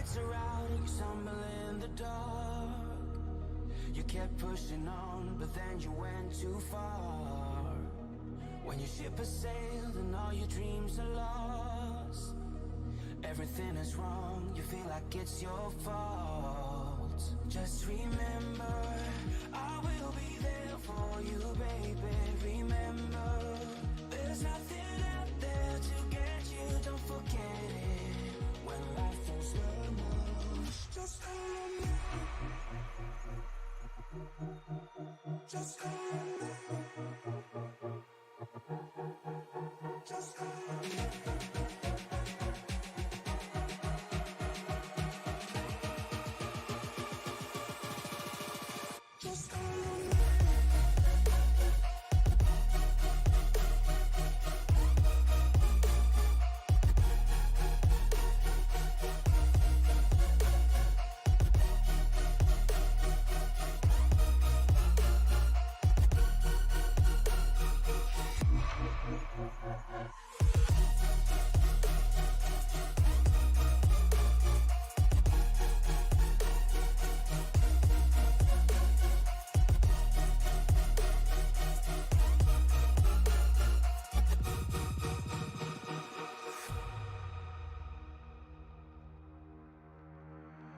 lights are out and you stumble in the dark. You kept pushing on, but then you went too far. When your ship has sailed and all your dreams are lost, everything is wrong, you feel like it's your fault. Just remember, I will be there for you, baby. Remember, there's nothing out there to get you, don't forget it. When life feels lemons, just call on me. Just call on me. Just call on me. Just call on me.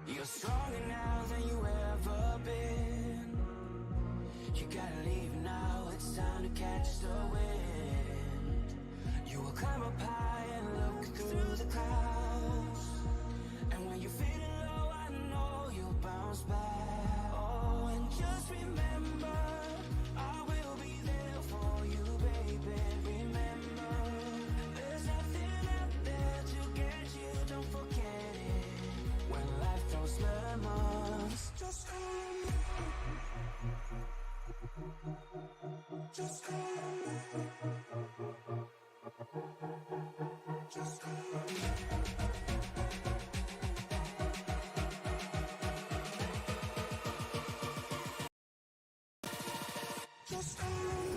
You're stronger now than you ever been. You gotta leave now, it's time to catch the wind. You will climb up high and look through the clouds. And when you're feeling low, I know you'll bounce back. Oh, and just remember, I will be there for you, baby. Remember, there's nothing out there to get you, don't forget it. When life throws lemons, just call on me. Just call on me. Just call on me. Just call on me.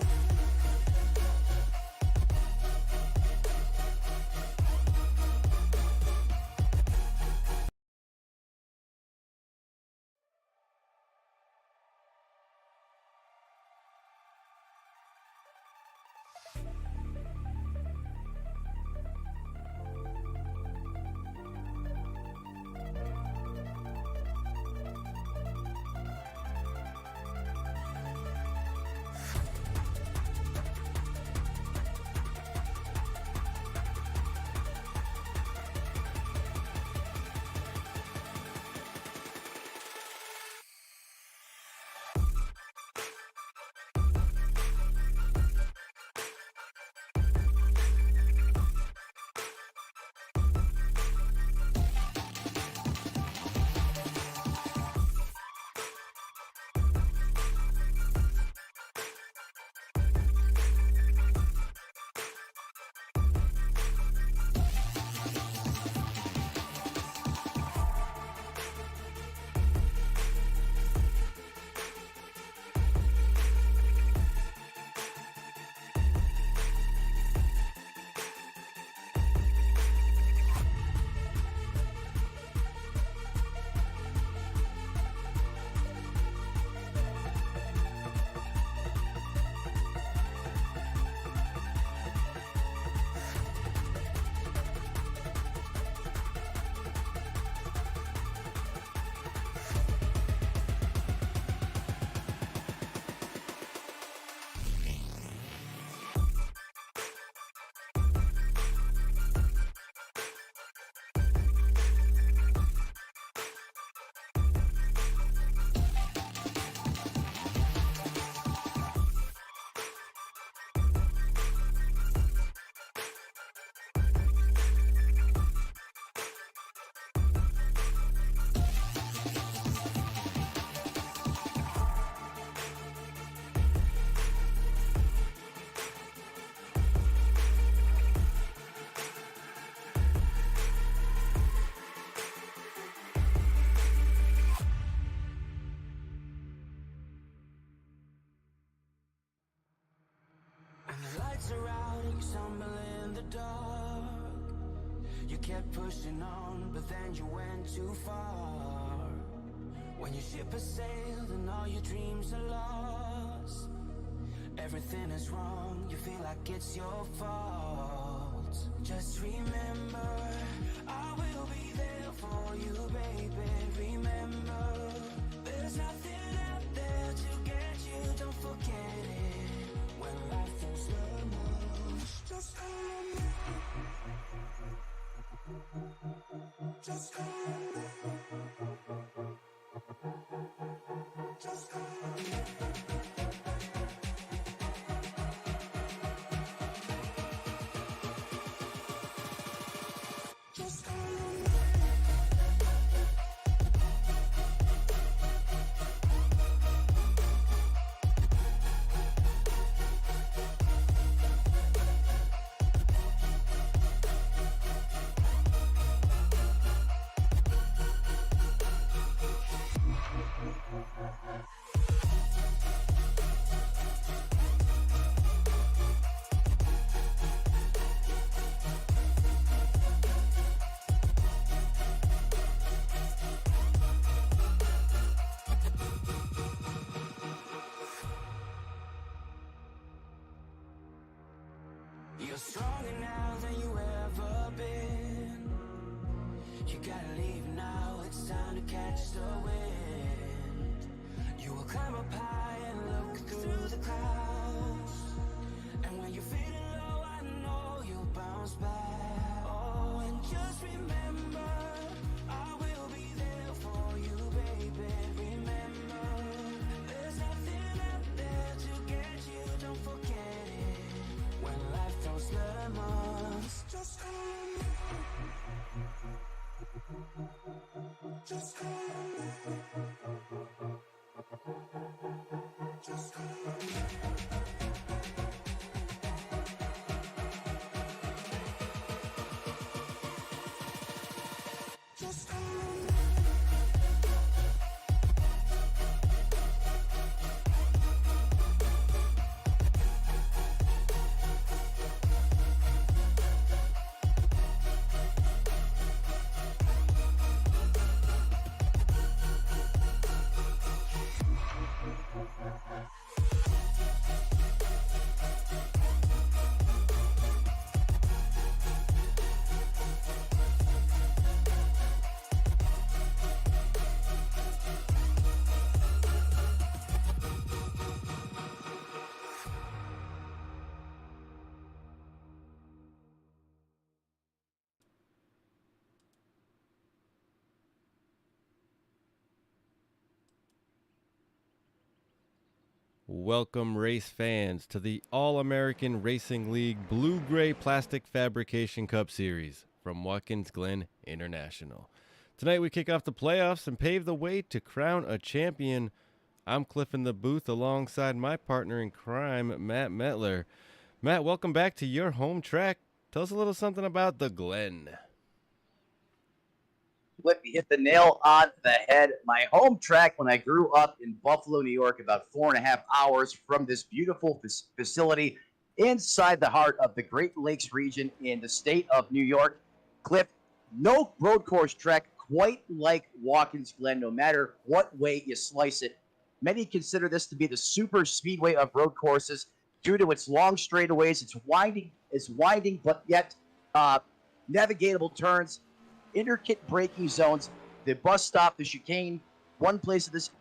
kept pushing on, but then you went too far. When your ship has sailed and all your dreams are lost, everything is wrong, you feel like it's your fault. Just remember, I will be there for you, baby. Remember, there's nothing out there to get you, don't forget it. When life feels lemons, just call on me. Just call on me. Just call on me. Just call on me. You're stronger now than you ever been. You gotta leave now, it's time to catch the wind. You will climb up high and look through the clouds. And when you're feeling low, I know you'll bounce back. Oh, and just remember, I will be there for you, baby. Remember, there's nothing out there to get you, don't forget it. When life throws lemons, just call on me. Just call on me. Just call on me. Just call on me. Welcome, race fans, to the All-American Racing League Blue-Gray Plastic Fabrication Cup Series from Watkins, Glen International. Tonight we kick off the playoffs and pave the way to crown a champion. I'm Cliff in the booth alongside my partner in crime, Matt Metler. Matt, welcome back to your home track. Tell us a little something about the Glen. Flip, you hit the nail on the head. My home track when I grew up in Buffalo, New York, about 4.5 hours from this beautiful facility inside the heart of the Great Lakes region in the state of New York. Cliff, no road course track quite like Watkins Glen, no matter what way you slice it. Many consider this to be the super speedway of road courses due to its long straightaways, its winding, but yet navigatable turns, intricate braking zones, the bus stop, the chicane. One place of this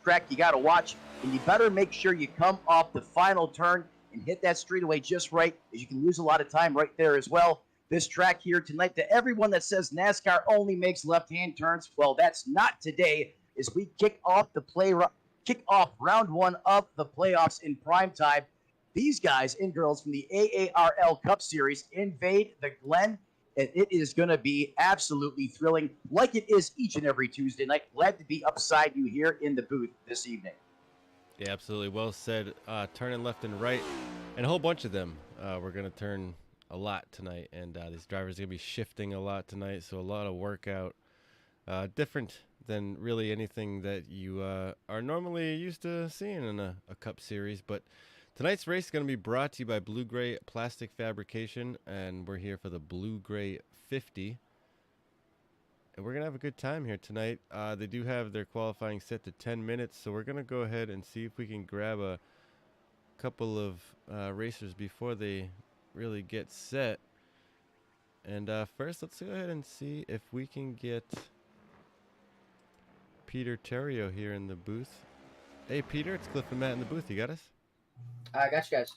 track you got to watch, and you better make sure you come off the final turn and hit that straightaway just right, as you can lose a lot of time right there as well. This track here tonight, to everyone that says NASCAR only makes left-hand turns, well, that's not today, as we kick off round one of the playoffs in prime time. These guys and girls from the AARL Cup Series invade the Glen, and it is going to be absolutely thrilling, like it is each and every Tuesday night. Glad to be upside you here in the booth this evening. Yeah, absolutely. Well said. Turning left and right, and a whole bunch of them. We're going to turn a lot tonight, and these drivers are going to be shifting a lot tonight, so a lot of workout. Different than really anything that you are normally used to seeing in a Cup Series, but tonight's race is going to be brought to you by Blue Gray Plastic Fabrication, and we're here for the Blue Gray 50. and we're going to have a good time here tonight. They do have their qualifying set to 10 minutes, so we're going to go ahead and see if we can grab a couple of racers before they really get set. And first, let's go ahead and see if we can get Peter Terrio here in the booth. Hey, Peter, it's Cliff and Matt in the booth. You got us? I got you guys.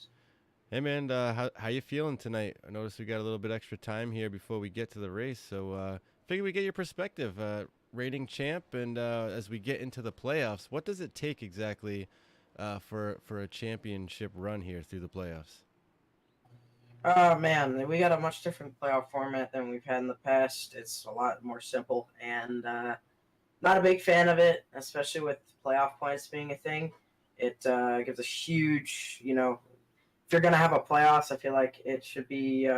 Hey, man, how you feeling tonight? I noticed we got a little bit extra time here before we get to the race, so figure we get your perspective. Reigning champ, and as we get into the playoffs, what does it take exactly for a championship run here through the playoffs? Man, we got a much different playoff format than we've had in the past. It's a lot more simple, and not a big fan of it, especially with playoff points being a thing. It gives a huge, if you're going to have a playoffs, I feel like it should be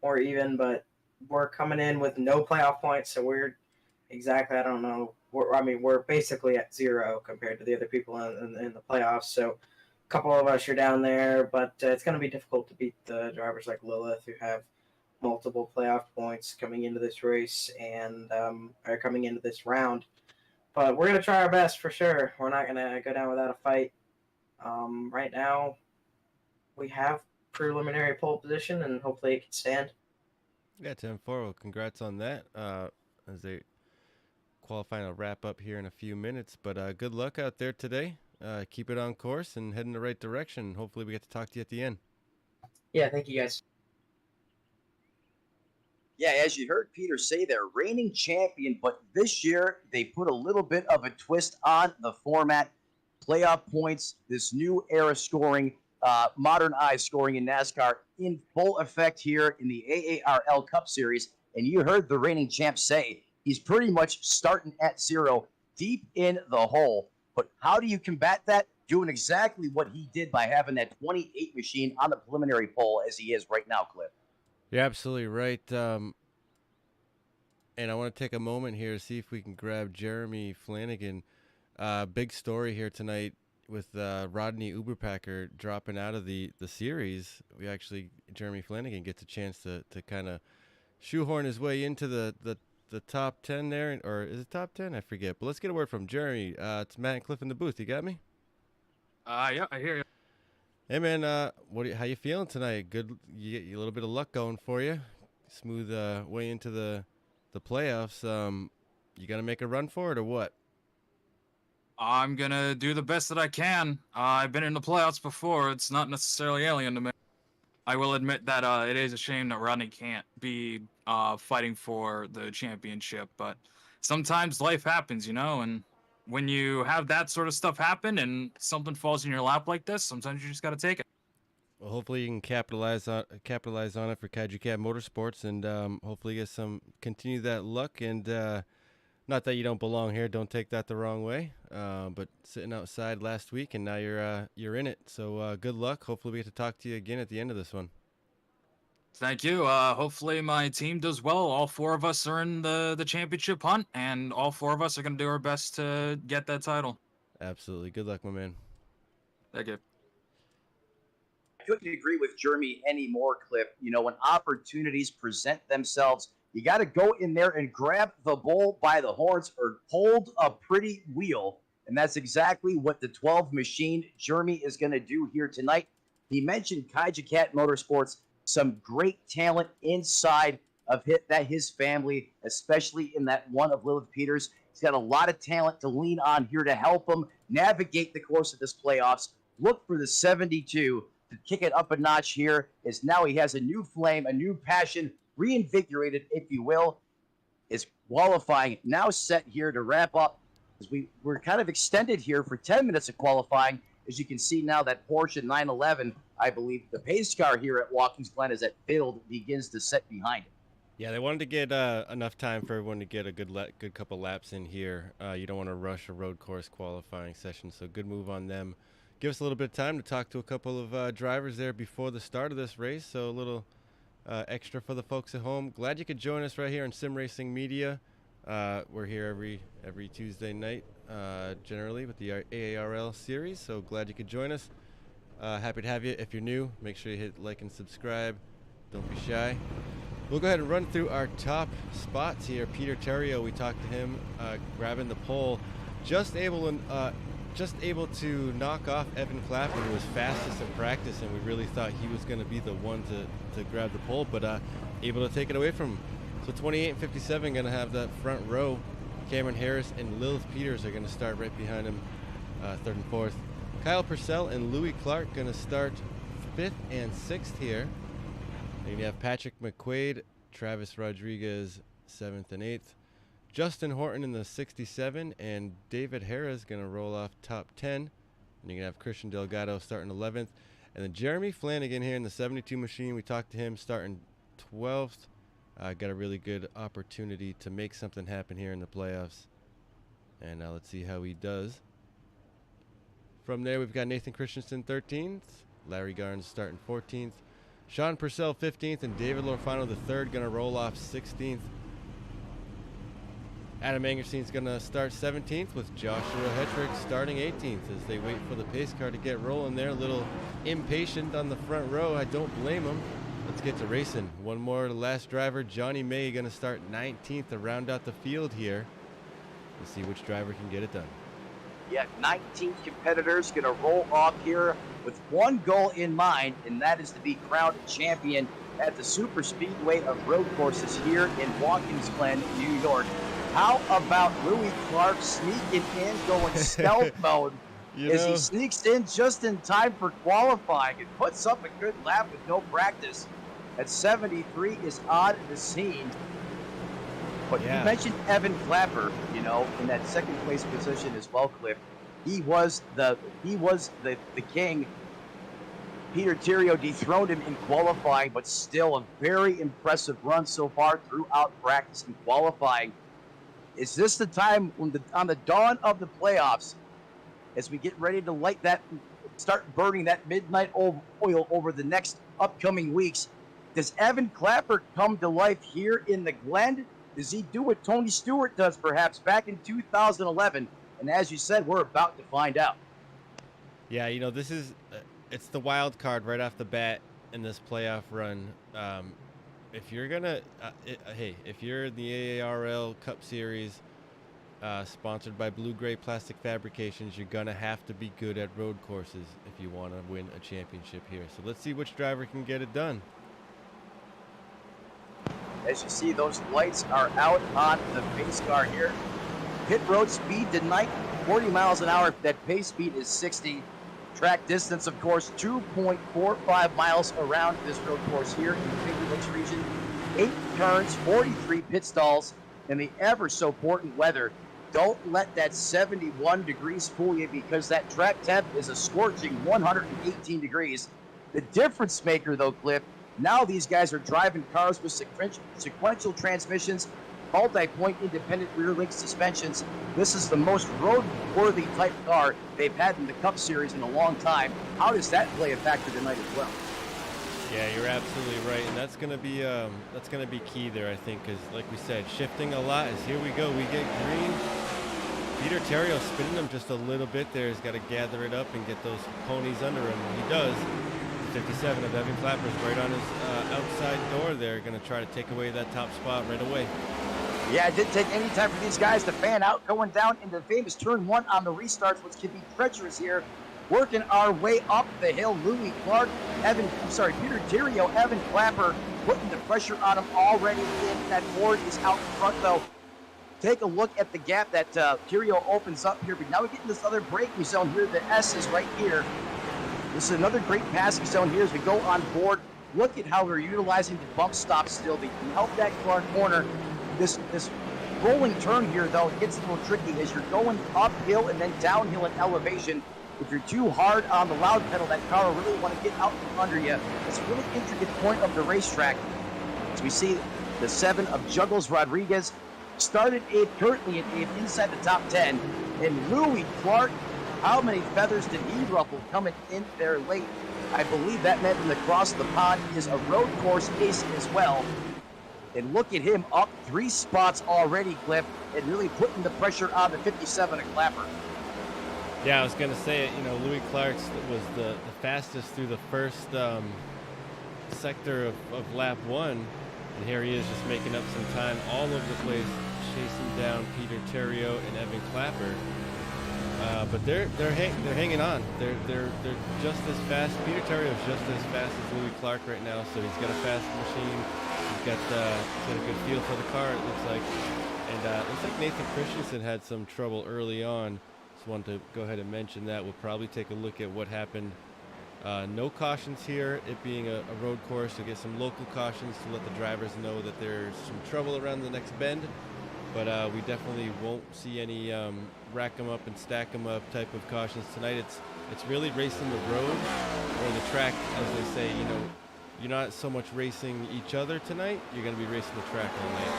more even, but we're coming in with no playoff points, so we're exactly, I don't know, we're basically at zero compared to the other people in the playoffs, so a couple of us are down there, but it's going to be difficult to beat the drivers like Lilith who have multiple playoff points coming into this race and are coming into this round. But we're going to try our best for sure. We're not going to go down without a fight. Right now, we have preliminary pole position, and hopefully it can stand. Yeah, 10-4. Well, congrats on that. As they qualifying will wrap up here in a few minutes. But good luck out there today. Keep it on course and head in the right direction. Hopefully we get to talk to you at the end. Yeah, thank you guys. Yeah, as you heard Peter say, they're reigning champion, but this year they put a little bit of a twist on the format. Playoff points, this new era scoring, modernized scoring in NASCAR in full effect here in the AARL Cup Series. And you heard the reigning champ say he's pretty much starting at zero, deep in the hole. But how do you combat that? Doing exactly what he did by having that 28 machine on the preliminary pole as he is right now, Cliff. You're absolutely right. And I want to take a moment here to see if we can grab Jeremy Flanagan. Big story here tonight with Rodney Uberpacker dropping out of the series. Jeremy Flanagan gets a chance to kind of shoehorn his way into the top 10 there. Or is it top 10? I forget. But let's get a word from Jeremy. It's Matt and Cliff in the booth. You got me? Yeah, I hear you. Hey, man, how you feeling tonight? Good, you get a little bit of luck going for you. Smooth way into the playoffs. You gonna make a run for it or what? I'm gonna do the best that I can. I've been in the playoffs before. It's not necessarily alien to me. I will admit that it is a shame that Rodney can't be fighting for the championship, but sometimes life happens, and when you have that sort of stuff happen and something falls in your lap like this, sometimes you just got to take it. Well, hopefully you can capitalize on it for Kaiju Cat Motorsports, and hopefully get continue that luck. And not that you don't belong here, don't take that the wrong way. But sitting outside last week, and now you're in it. So good luck. Hopefully we get to talk to you again at the end of this one. Thank you. Hopefully my team does well. All four of us are in the championship hunt, and all four of us are going to do our best to get that title. Absolutely. Good luck, my man. Thank you. I couldn't agree with Jeremy anymore, Cliff. When opportunities present themselves, you got to go in there and grab the bull by the horns or hold a pretty wheel. And that's exactly what the 12 machine Jeremy is going to do here tonight. He mentioned Kaiju Cat Motorsports, some great talent inside of his family, especially in that one of Lilith Peters. He's got a lot of talent to lean on here to help him navigate the course of this playoffs. Look for the 72 to kick it up a notch here, as now he has a new flame, a new passion, reinvigorated, if you will. Is qualifying now set here to wrap up, as we're kind of extended here for 10 minutes of qualifying. As you can see now, that Porsche 911, I believe the pace car here at Watkins Glen, as that build begins to set behind it. Yeah, they wanted to get enough time for everyone to get a good couple laps in here. You don't want to rush a road course qualifying session, so good move on them. Give us a little bit of time to talk to a couple of drivers there before the start of this race, so a little extra for the folks at home. Glad you could join us right here on Sim Racing Media. We're here every Tuesday night, generally, with the AARL series, so glad you could join us. Happy to have you. If you're new, make sure you hit like and subscribe. Don't be shy. We'll go ahead and run through our top spots here. Peter Terrio, we talked to him, grabbing the pole, just able to knock off Evan Clapper, who was fastest in practice, and we really thought he was going to be the one to grab the pole, but able to take it away from him. So 28 and 57 going to have that front row. Cameron Harris and Lilith Peters are going to start right behind him, third and fourth. Kyle Purcell and Louis Clark going to start fifth and sixth here. Then you have Patrick McQuaid, Travis Rodriguez, 7th and 8th. Justin Horton in the 67, and David Harris going to roll off top 10. And you're going to have Christian Delgado starting 11th. And then Jeremy Flanagan here in the 72 machine. We talked to him starting 12th. Got a really good opportunity to make something happen here in the playoffs. And let's see how he does. From there, we've got Nathan Christensen 13th. Larry Garnes starting 14th. Sean Purcell 15th, and David Lorfano the third going to roll off 16th. Adam Angerstein's going to start 17th with Joshua Hetrick starting 18th as they wait for the pace car to get rolling there. A little impatient on the front row. I don't blame them. Let's get to racing. One more, the last driver, Johnny May, going to start 19th to round out the field here. Let's see which driver can get it done. Yeah, 19 competitors going to roll off here with one goal in mind, and that is to be crowned champion at the super speedway of road courses here in Watkins, Glen, New York. How about Louis Clark sneaking in, going stealth mode as he sneaks in just in time for qualifying and puts up a good lap with no practice. At 73 is on the scene. But you mentioned Evan Clapper, in that second place position as well, Cliff. He was the king. Peter Terrio dethroned him in qualifying, but still a very impressive run so far throughout practice and qualifying. Is this the time when on the dawn of the playoffs, as we get ready to start burning that midnight oil over the next upcoming weeks, does Evan Clapper come to life here in the Glen? Does he do what Tony Stewart does perhaps back in 2011? And as you said, we're about to find out. Yeah, this is it's the wild card right off the bat in this playoff run. If you're gonna, if you're in the AARL Cup Series, sponsored by Blue Gray Plastic Fabrications, you're gonna have to be good at road courses if you want to win a championship here. So let's see which driver can get it done. As you see, those lights are out on the pace car here. Pit road speed tonight, 40 miles an hour. That pace speed is 60. Track distance, of course, 2.45 miles around this road course here in the Finger Lakes region. 8 turns, 43 pit stalls, and the ever so important weather. Don't let that 71 degrees fool you, because that track temp is a scorching 118 degrees. The difference maker, though, Cliff, now these guys are driving cars with sequential transmissions, multi-point independent rear link suspensions. This is the most road-worthy type car they've had in the Cup Series in a long time. How does that play a factor tonight as well? Yeah, you're absolutely right, and that's gonna be key there, I think, because like we said, shifting a lot. As here we go, we get green. Peter Terrio spinning him just a little bit there. He's got to gather it up and get those ponies under him. He does. 57 of Evan Clapper's right on his outside door there, going to try to take away that top spot right away. Yeah, it didn't take any time for these guys to fan out, going down into the famous turn 1 on the restarts, which can be treacherous here. Working our way up the hill, Louis Clark, Peter Terrio, Evan Clapper, putting the pressure on him already in. That Ford is out front, though. Take a look at the gap that Terrio opens up here, but now we get in this other braking zone here. The S is right here. This is another great passing zone here as we go on board. Look at how we're utilizing the bump stop still to help that car corner. This rolling turn here, though, it gets a little tricky as you're going uphill and then downhill in elevation. If you're too hard on the loud pedal, that car will really want to get out from under you. It's a really intricate point of the racetrack. As we see the 7 of Juggles Rodriguez started 8th, currently in 8th, inside the top 10. And Louis Clark, how many feathers did he ruffle coming in there late? I believe that meant from across the pond is a road course ace as well. And look at him up 3 spots already, Cliff, and really putting the pressure on the 57 of Clapper. Yeah, I was going to say, Louis Clark was the fastest through the first sector of lap 1. And here he is just making up some time all over the place, chasing down Peter Terrio and Evan Clapper. But they're hanging on. They're just as fast. Peter Terrio is just as fast as Louis Clark right now, so he's got a fast machine. He's got a good feel for the car, it looks like. And it looks like Nathan Christensen had some trouble early on. Just wanted to go ahead and mention that. We'll probably take a look at what happened. No cautions here, it being a road course. You'll get some local cautions to let the drivers know that there's some trouble around the next bend. But we definitely won't see any rack them up and stack them up type of cautions tonight. It's really racing the road or the track, as they say. You know, you're not so much racing each other tonight. You're going to be racing the track all night.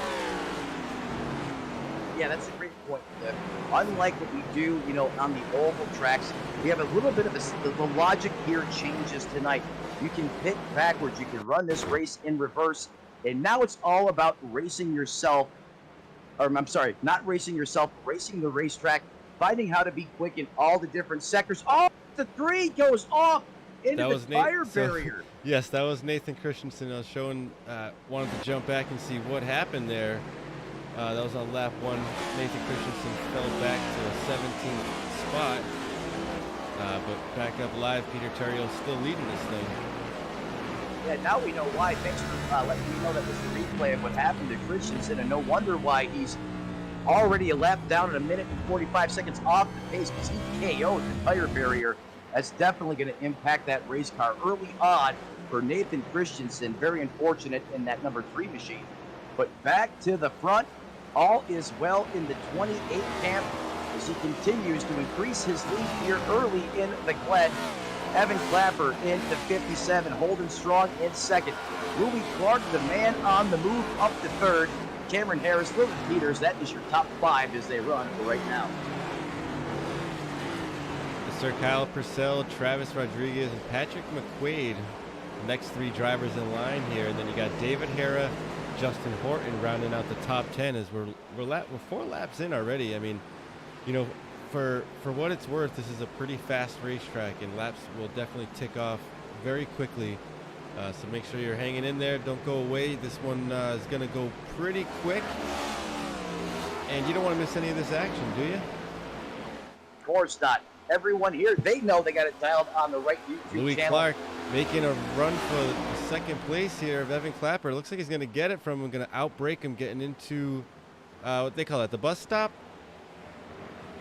Yeah, that's a great point, Cliff. Unlike what we do, you know, on the oval tracks, we have a little bit of the logic here changes tonight. You can pit backwards. You can run this race in reverse. And now it's all about racing yourself. Or I'm sorry, not racing yourself, racing the racetrack, finding how to be quick in all the different sectors. Oh, the 3 goes off into the fire barrier. Yes, that was Nathan Christensen. I was showing, wanted to jump back and see what happened there. That was on lap 1. Nathan Christensen fell back to the 17th spot. But back up live, Peter Terrio still leading this thing. Yeah, now we know why. Thanks for letting me know that was the replay of what happened to Christensen, and no wonder why he's already a lap down at 1 minute and 45 seconds off the pace because he KO'd the tire barrier. That's definitely going to impact that race car early on for Nathan Christensen. Very unfortunate in that number 3 machine. But back to the front, all is well in the 28 camp as he continues to increase his lead here early in the Glen. Evan Clapper into 57, holding strong in second. Louis Clark, the man on the move, up to third. Cameron Harris, Lily Peters, that is your top 5 as they run right now. Sir Kyle Purcell, Travis Rodriguez, and Patrick McQuaid, the next 3 drivers in line here. And then you got David Hara, Justin Horton rounding out the top 10 as we're 4 laps in already. I mean, you know, for what it's worth, this is a pretty fast racetrack, and laps will definitely tick off very quickly. So make sure you're hanging in there. Don't go away. This one is going to go pretty quick, and you don't want to miss any of this action, do you? Of course not. Everyone here, they know they got it dialed on the right YouTube Louis channel. Clark making a run for the second place here of Evan Clapper. Looks like he's going to get it from him, going to outbrake him, getting into what they call it, the bus stop.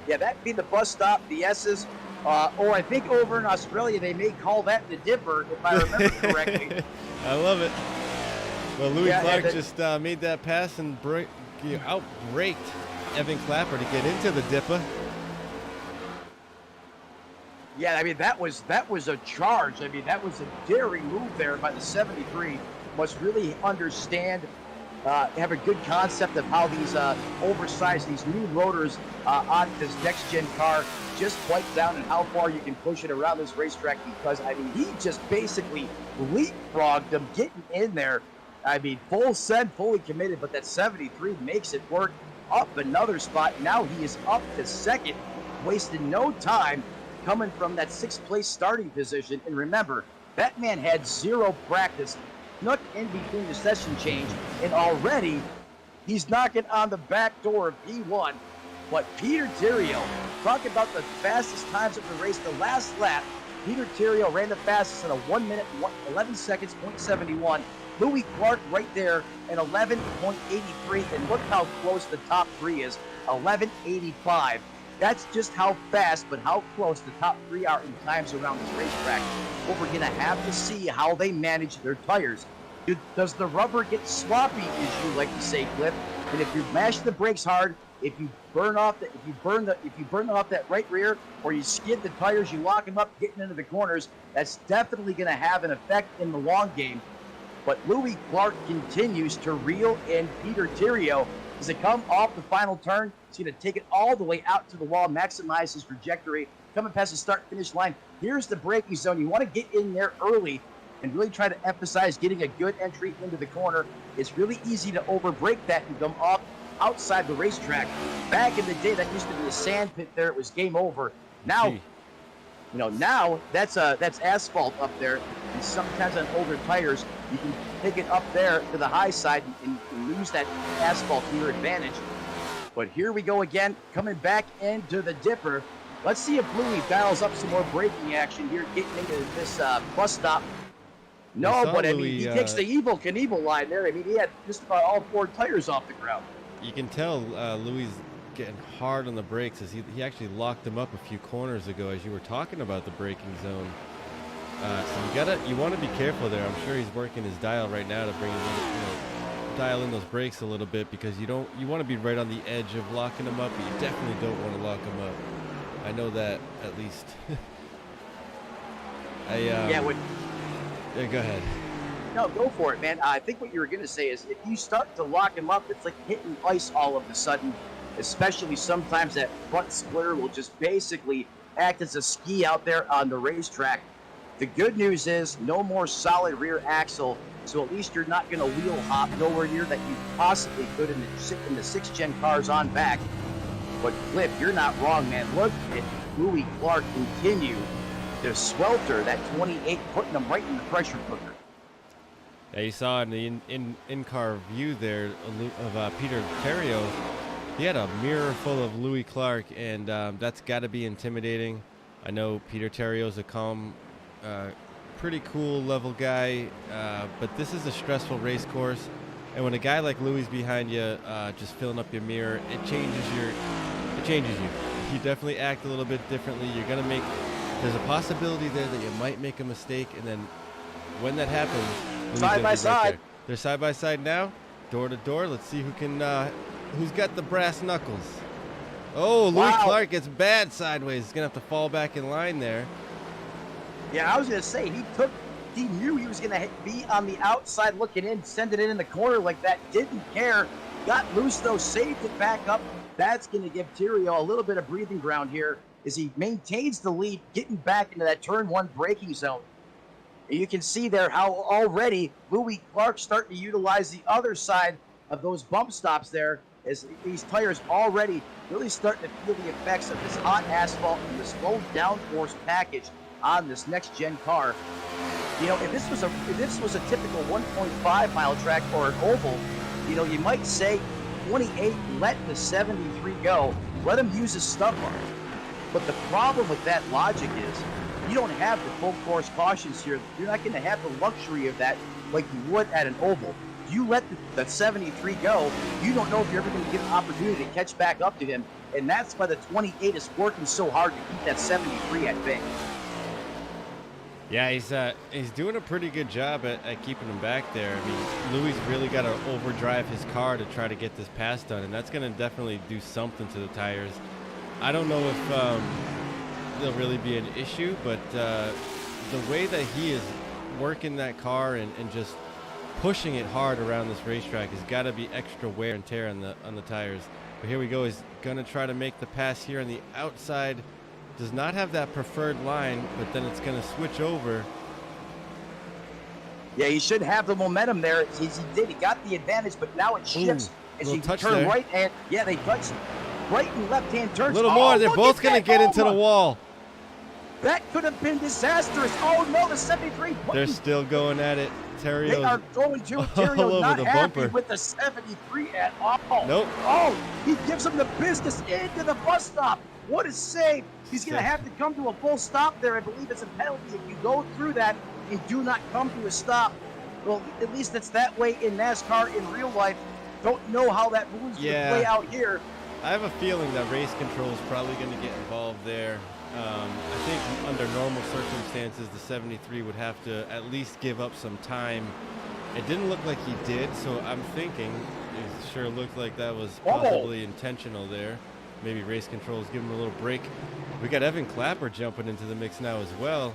Yeah, that'd be the bus stop, the S's. Or I think over in Australia, they may call that the dipper, if I remember correctly. I love it. Well, Louis Clark just made that pass and outbraked Evan Clapper to get into the dipper. Yeah, I mean, that was a charge. I mean, that was a daring move there by the 73. Must really understand, have a good concept of how these oversized, these new rotors on this next-gen car just wipe down and how far you can push it around this racetrack because, I mean, he just basically leapfrogged them getting in there. I mean, full send, fully committed, but that 73 makes it work. Up another spot. Now he is up to second, wasted no time coming from that 6th place starting position. And remember, that man had 0 practice, snuck in between the session change, and already he's knocking on the back door of P1. But Peter Terrio, talking about the fastest times of the race, the last lap, Peter Terrio ran the fastest in a 1 minute, 11 seconds, 0.71. Louis Clark right there in 11.83, and look how close the top 3 is, 11.85. That's just how fast, but how close the top 3 are in times around this racetrack. But we're going to have to see how they manage their tires. Does the rubber get sloppy, as you like to say, Cliff? And if you mash the brakes hard, if you burn off that right rear, or you skid the tires, you lock them up, getting into the corners, that's definitely going to have an effect in the long game. But Louis Clark continues to reel in Peter Terrio. As they come off the final turn, he's going to take it all the way out to the wall, maximize his trajectory, coming past the start-finish line. Here's the braking zone. You want to get in there early and really try to emphasize getting a good entry into the corner. It's really easy to overbrake that and come off outside the racetrack. Back in the day, that used to be a sand pit there. It was game over. Now, Now that's asphalt up there, and sometimes on older tires, you can take it up there to the high side and lose that asphalt to your advantage. But here we go again, coming back into the dipper. Let's see if Bluey dials up some more braking action here, getting into this bus stop. No, but Louis, he takes the Evel Knievel line there. He had just about all 4 tires off the ground. You can tell Louis getting hard on the brakes as he actually locked them up a few corners ago as you were talking about the braking zone. So you want to be careful there. I'm sure he's working his dial right now to bring dial in those brakes a little bit, because you want to be right on the edge of locking them up, but you definitely don't want to lock them up. I know that at least. Yeah, go ahead. No, go for it, man. I think what you were going to say is if you start to lock them up, it's like hitting ice all of a sudden, especially sometimes that front splitter will just basically act as a ski out there on the racetrack. The good news is no more solid rear axle, so at least you're not going to wheel hop nowhere near that you possibly could in the 6th-gen cars on back. But Cliff, you're not wrong, man. Look at Louis Clark continue to swelter that 28, putting him right in the pressure cooker. Yeah, you saw in the in-car view there of Peter Terrio, he had a mirror full of Louis Clark, and that's got to be intimidating. I know Peter Terrio's a calm, pretty cool level guy, but this is a stressful race course, and when a guy like Louis is behind you, just filling up your mirror, it changes you. You definitely act a little bit differently. There's a possibility there that you might make a mistake, and then when that happens, side by side. They're side by side now, door to door. Let's see who's got the brass knuckles. Oh, Louis Clark gets bad sideways. He's gonna have to fall back in line there. Yeah, I was gonna say he knew he was gonna be on the outside looking in, send it in the corner like that. Didn't care. Got loose though, saved it back up. That's gonna give Terrio a little bit of breathing ground here as he maintains the lead, getting back into that turn 1 braking zone. And you can see there how already Louis Clark's starting to utilize the other side of those bump stops there, as these tires already really starting to feel the effects of this hot asphalt and this low downforce package on this next gen car. If this was a typical 1.5 mile track or an oval, you might say 28, let the 73 go, let him use his stuff bar. But the problem with that logic is you don't have the full course cautions here. You're not going to have the luxury of that like you would at an oval. You let the 73 go, you don't know if you're ever going to get an opportunity to catch back up to him, and that's why the 28 is working so hard to keep that 73 at bay. Yeah, he's doing a pretty good job at keeping him back there. I mean, Louis really got to overdrive his car to try to get this pass done, and that's going to definitely do something to the tires. I don't know if there'll really be an issue, but the way that he is working that car and just pushing it hard around this racetrack has got to be extra wear and tear on the tires. But here we go. He's going to try to make the pass here on the outside. Does not have that preferred line, but then it's going to switch over. Yeah, he should have the momentum there. He did. He got the advantage, but now it shifts as he turn right. And yeah, they touch right and left-hand turns. A little more. They're both going to get into the wall. That could have been disastrous. Oh, no, the 73. They're still going at it. Terrio. They are going to. Terrio not happy with the 73 at all. Nope. Oh, he gives him the business into the bus stop. What a save. He's going to have to come to a full stop there. I believe it's a penalty if you go through that and do not come to a stop. Well, at least it's that way in NASCAR in real life. Don't know how that rule's going to play out here. I have a feeling that race control is probably going to get involved there. I think under normal circumstances, the 73 would have to at least give up some time. It didn't look like he did, so I'm thinking it sure looked like that was possibly intentional there. Maybe race control is giving him a little break. We got Evan Clapper jumping into the mix now as well.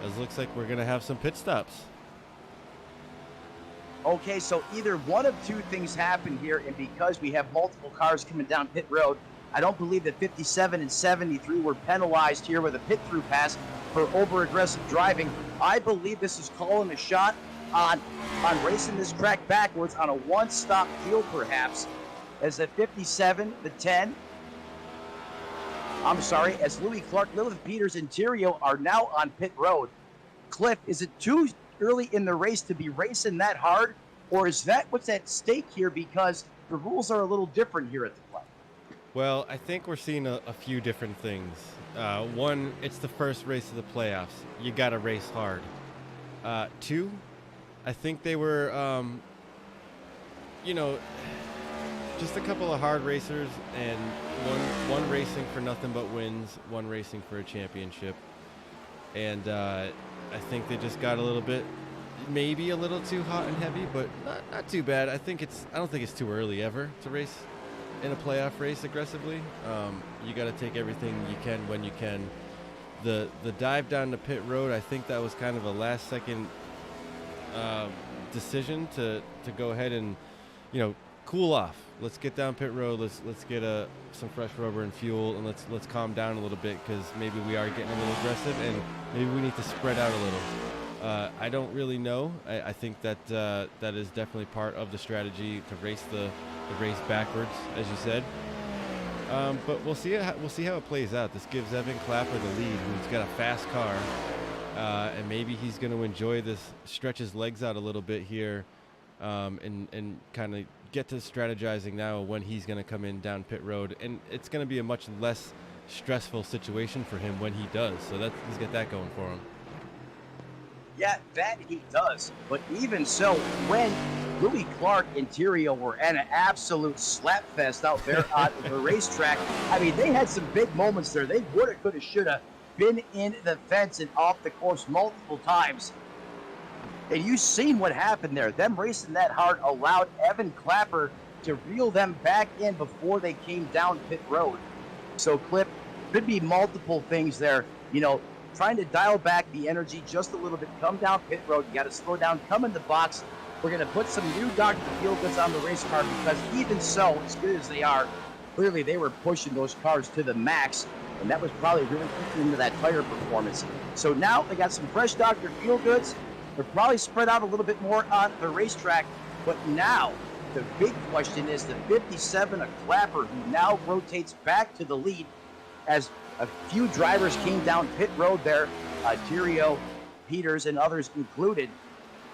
It looks like we're going to have some pit stops. Okay, so either one of two things happen here, and because we have multiple cars coming down pit road, I don't believe that 57 and 73 were penalized here with a pit-through pass for over-aggressive driving. I believe this is calling a shot on racing this track backwards on a one-stop deal, perhaps, as the 57, the 10. as Louis Clark, Lilith Peters, and Terrio are now on pit road. Cliff, is it too early in the race to be racing that hard, or is that what's at stake here because the rules are a little different here at the play? Well, I think we're seeing a few different things. One, it's the first race of the playoffs. You got to race hard. Two, I think they were, just a couple of hard racers, and one racing for nothing but wins, one racing for a championship. And I think they just got a little bit, maybe a little too hot and heavy, but not too bad. I don't think it's too early ever to race in a playoff race aggressively. You got to take everything you can when you can. The dive down the pit road, I think that was kind of a last second decision to go ahead and cool off. Let's get down pit road. Let's get some fresh rubber and fuel, and let's calm down a little bit, because maybe we are getting a little aggressive, and maybe we need to spread out a little. I don't really know. I think that that is definitely part of the strategy to race the race backwards, as you said. But we'll see how it plays out. This gives Evan Clapper the lead, who's got a fast car, and maybe he's going to enjoy this, stretch his legs out a little bit here, and kind of get to strategizing now when he's going to come in down pit road, and it's going to be a much less stressful situation for him when he does. So he's got that going for him. Yeah, that he does. But even so, when Louis Clark and Terrio were at an absolute slap fest out there on the racetrack, I mean, they had some big moments there. They woulda, coulda, shoulda been in the fence and off the course multiple times. And you've seen what happened there. Them racing that hard allowed Evan Clapper to reel them back in before they came down pit road. So, Clip, could be multiple things there. Trying to dial back the energy just a little bit. Come down pit road. You got to slow down. Come in the box. We're going to put some new Dr. Fieldgoods on the race car, because even so, as good as they are, clearly they were pushing those cars to the max, and that was probably really eating into that tire performance. So now they got some fresh Dr. Fieldgoods. They're probably spread out a little bit more on the racetrack, but now the big question is the 57 of Clapper, who now rotates back to the lead as a few drivers came down pit road there, Terrio, Peters, and others included.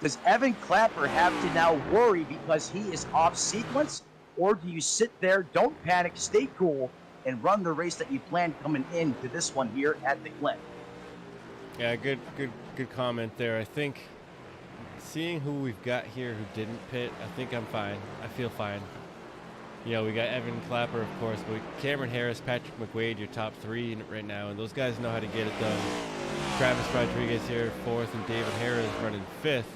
Does Evan Clapper have to now worry because he is off sequence, or do you sit there, don't panic, stay cool, and run the race that you planned coming into this one here at the Glen? Yeah, good comment there. I think seeing who we've got here who didn't pit, I think I'm fine. I feel fine. We got Evan Clapper, of course, but Cameron Harris, Patrick McQuaid, your top three right now, and those guys know how to get it done. Travis Rodriguez here, fourth, and David Harris running fifth.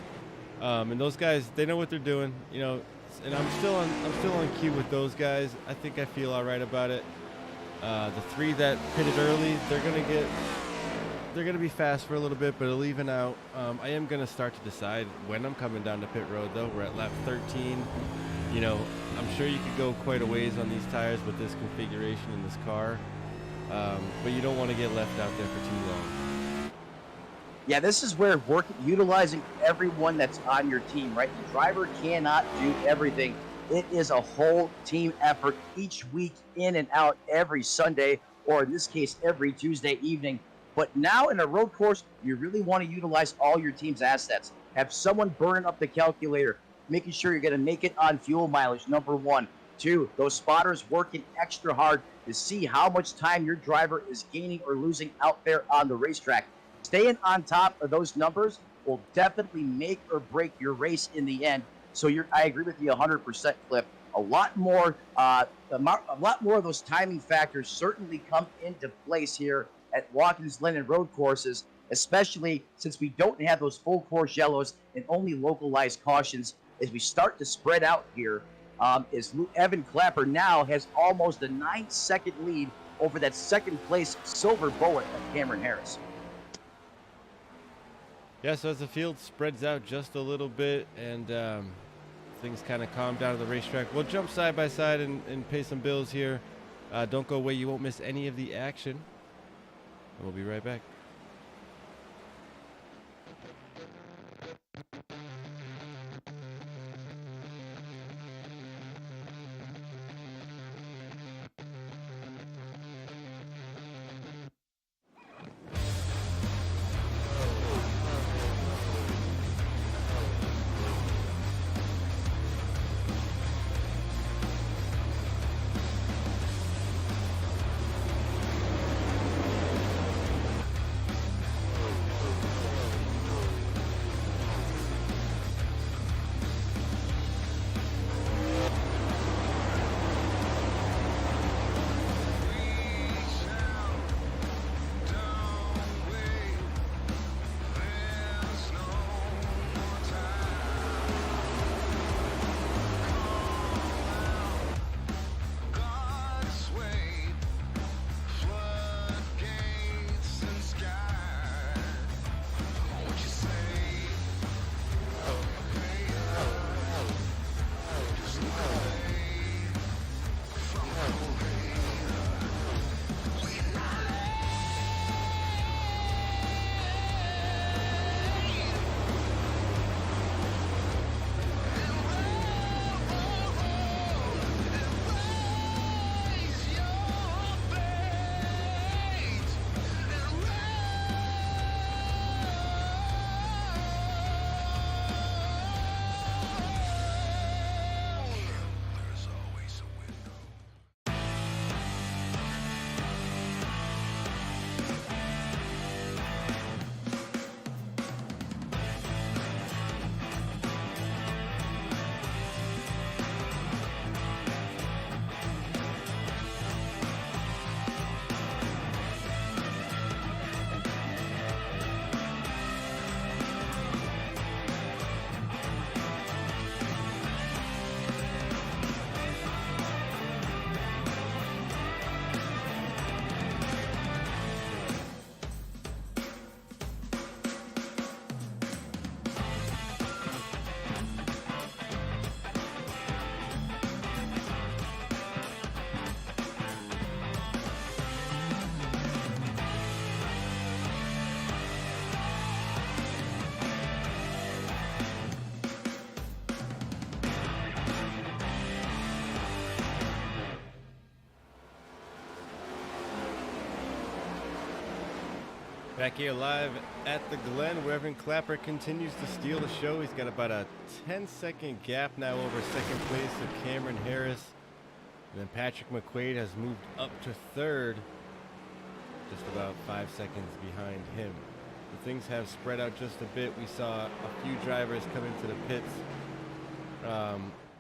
And those guys, they know what they're doing, and I'm still on cue with those guys. I think I feel all right about it. The three that pitted early, they're gonna be fast for a little bit, but it'll even out. I am gonna start to decide when I'm coming down to pit road, though. We're at lap 13. I'm sure you could go quite a ways on these tires with this configuration in this car, but you don't want to get left out there for too long. Yeah, this is where utilizing everyone that's on your team, right? The driver cannot do everything. It is a whole team effort each week, in and out, every Sunday, or in this case, every Tuesday evening. But now in a road course, you really want to utilize all your team's assets. Have someone burning up the calculator, making sure you're going to make it on fuel mileage, number one. Two, those spotters working extra hard to see how much time your driver is gaining or losing out there on the racetrack. Staying on top of those numbers will definitely make or break your race in the end. So I agree with you 100%, Cliff. A lot more of those timing factors certainly come into place here at Watkins, Glen, and road courses, especially since we don't have those full course yellows and only localized cautions. As we start to spread out here, Evan Clapper now has almost a 9-second lead over that second place silver bullet of Cameron Harris. Yeah, so as the field spreads out just a little bit and things kind of calm down at the racetrack, we'll jump side by side and pay some bills here. Don't go away. You won't miss any of the action. And we'll be right back. Back here live at the Glen, Reverend Clapper continues to steal the show. He's got about a 10-second gap now over second place of Cameron Harris. And then Patrick McQuaid has moved up to third, just about 5 seconds behind him. So things have spread out just a bit. We saw a few drivers come into the pits.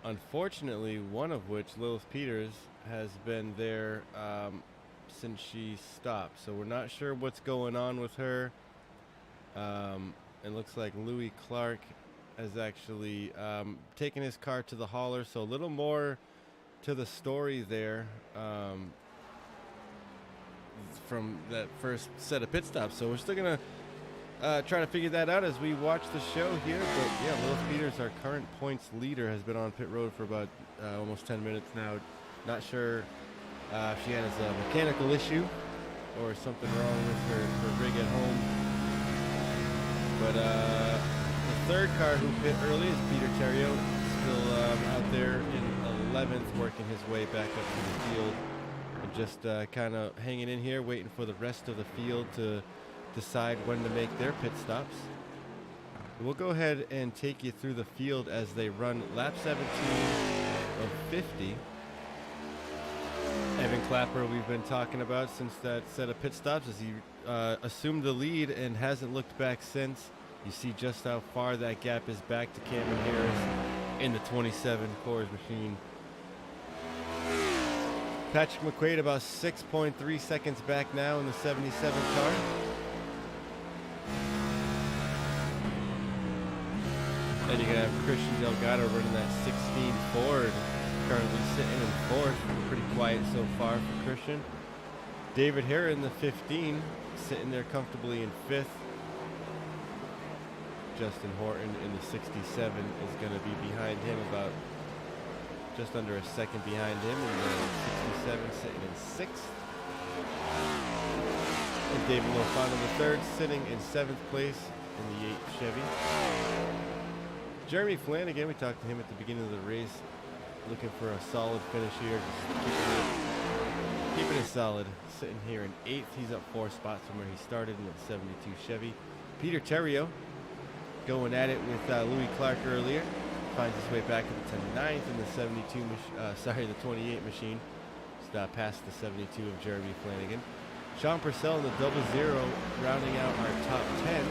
Unfortunately, one of which, Lilith Peters, has been there since she stopped, so we're not sure what's going on with her. It looks like Louis Clark has actually taken his car to the hauler, so a little more to the story there from that first set of pit stops. So we're still gonna try to figure that out as we watch the show here. But yeah, Lilith Peters, our current points leader, has been on pit road for about almost 10 minutes now. Not sure if she has a mechanical issue or something wrong with her rig at home. But the third car who pit early is Peter Theriault, still out there in 11th, working his way back up to the field. And just kind of hanging in here, waiting for the rest of the field to decide when to make their pit stops. We'll go ahead and take you through the field as they run lap 17 of 50. Evan Clapper, we've been talking about since that set of pit stops, as he assumed the lead and hasn't looked back since. You see just how far that gap is back to Cameron Harris in the 27 Coors machine. Patrick McQuaid about 6.3 seconds back now in the 77 car. Then you're going to have Christian Delgado running that 16 Ford, currently sitting in fourth. Pretty quiet so far for Christian. David Hare in the 15, sitting there comfortably in fifth. Justin Horton in the 67 is going to be behind him, about just under a second behind him, and the 67 sitting in sixth. And David Lofano in the third, sitting in seventh place in the 8 Chevy. Jeremy Flanagan, we talked to him at the beginning of the race, looking for a solid finish here, just keeping it solid, sitting here in 8th. He's up 4 spots from where he started in the 72 Chevy. Peter Theriault going at it with Louis Clark earlier, finds his way back up to 9th in the 28 machine, just past the 72 of Jeremy Flanagan. Sean Purcell in the 00, rounding out our top 10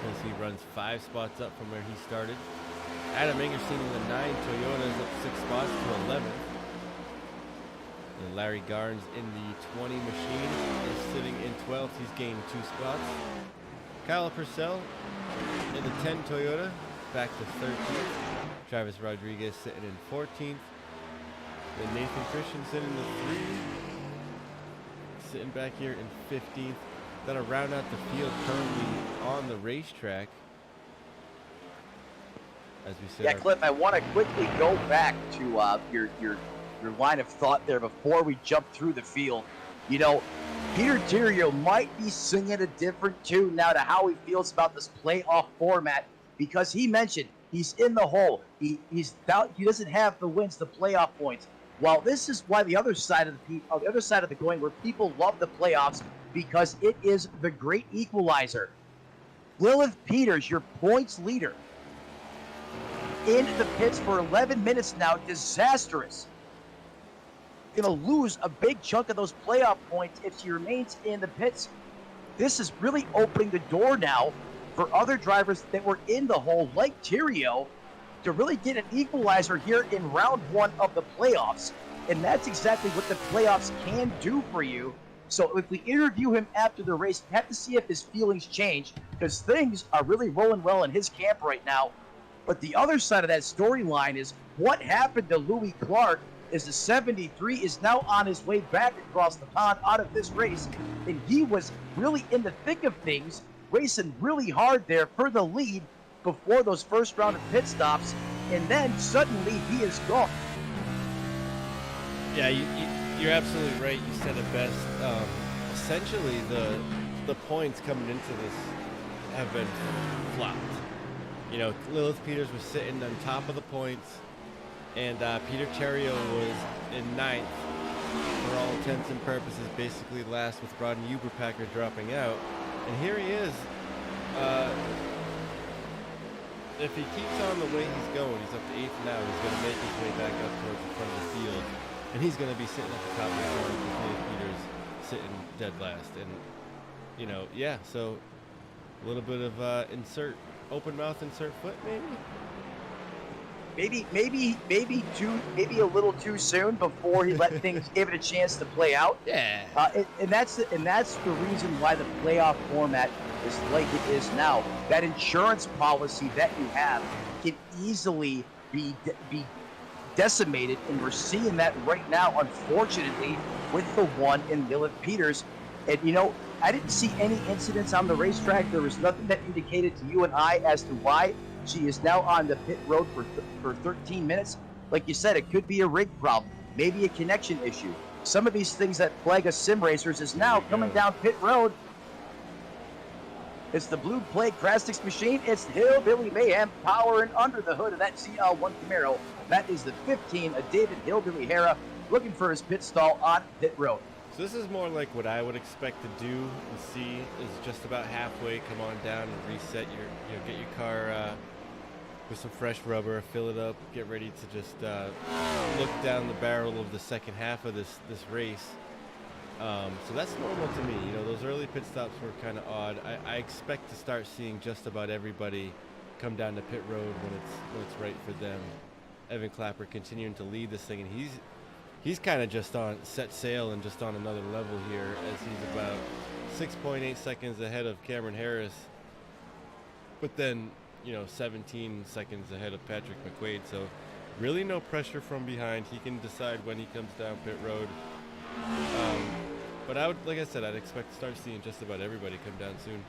as he runs 5 spots up from where he started. Adam Ingerstein in the 9 Toyota is up 6 spots to 11th. And Larry Garnes in the 20 machine is sitting in 12th. He's gained 2 spots. Kyle Purcell in the 10 Toyota back to 13th. Travis Rodriguez sitting in 14th. Then Nathan Christensen in the 3, sitting back here in 15th. That'll round out the field currently on the racetrack. As we said, yeah, Cliff, I want to quickly go back to your line of thought there before we jump through the field. You know, Peter Theriault might be singing a different tune now to how he feels about this playoff format, because he mentioned he's in the hole. He doesn't have the wins, the playoff points. While this is why the other side of the coin, where people love the playoffs, because it is the great equalizer. Lilith Peters, your points leader, in the pits for 11 minutes now, disastrous. Gonna lose a big chunk of those playoff points if she remains in the pits. This is really opening the door now for other drivers that were in the hole, like Theriault, to really get an equalizer here in round 1 of the playoffs. And that's exactly what the playoffs can do for you. So if we interview him after the race, we have to see if his feelings change, because things are really rolling well in his camp right now. But the other side of that storyline is what happened to Louis Clark is the 73 is now on his way back across the pond out of this race. And he was really in the thick of things, racing really hard there for the lead before those first round of pit stops. And then suddenly he is gone. Yeah, you're absolutely right. You said it best. Essentially, the points coming into this have been flopped. You know, Lilith Peters was sitting on top of the points, and Peter Theriault was in 9th for all intents and purposes, basically last, with Rodney Uberpacker dropping out. And here he is. If he keeps on the way he's going, he's up to 8th now, he's going to make his way back up towards the front of the field. And he's going to be sitting at the top of the corner with Dave Peters sitting dead last. And, you know, yeah, so a little bit of open mouth, insert foot, maybe? Maybe a little too soon before he let things give it a chance to play out. Yeah. And that's the reason why the playoff format is like it is now. That insurance policy that you have can easily be decimated, and we're seeing that right now, unfortunately, with the one in Lilith Peters. And you know, I didn't see any incidents on the racetrack. There was nothing that indicated to you and I as to why she is now on the pit road for 13 minutes. Like you said, it could be a rig problem, maybe a connection issue. Some of these things that plague us sim racers is now coming down pit road. It's the Blue Plague Crastics machine. It's Hillbilly Mayhem powering under the hood of that CL1 Camaro. That is the 15 of David Hillbilly Hera looking for his pit stall on pit road. So this is more like what I would expect to do and see is just about halfway. Come on down and reset get your car with some fresh rubber, fill it up, get ready to just look down the barrel of the second half of this race. So that's normal to me. You know, those early pit stops were kind of odd. I expect to start seeing just about everybody come down to pit road when it's right for them. Evan Clapper continuing to lead this thing, and he's kind of just on set sail and just on another level here, as he's about 6.8 seconds ahead of Cameron Harris, but then 17 seconds ahead of Patrick McQuaid. So really no pressure from behind. He can decide when he comes down pit road. But like I said, I'd expect to start seeing just about everybody come down soon.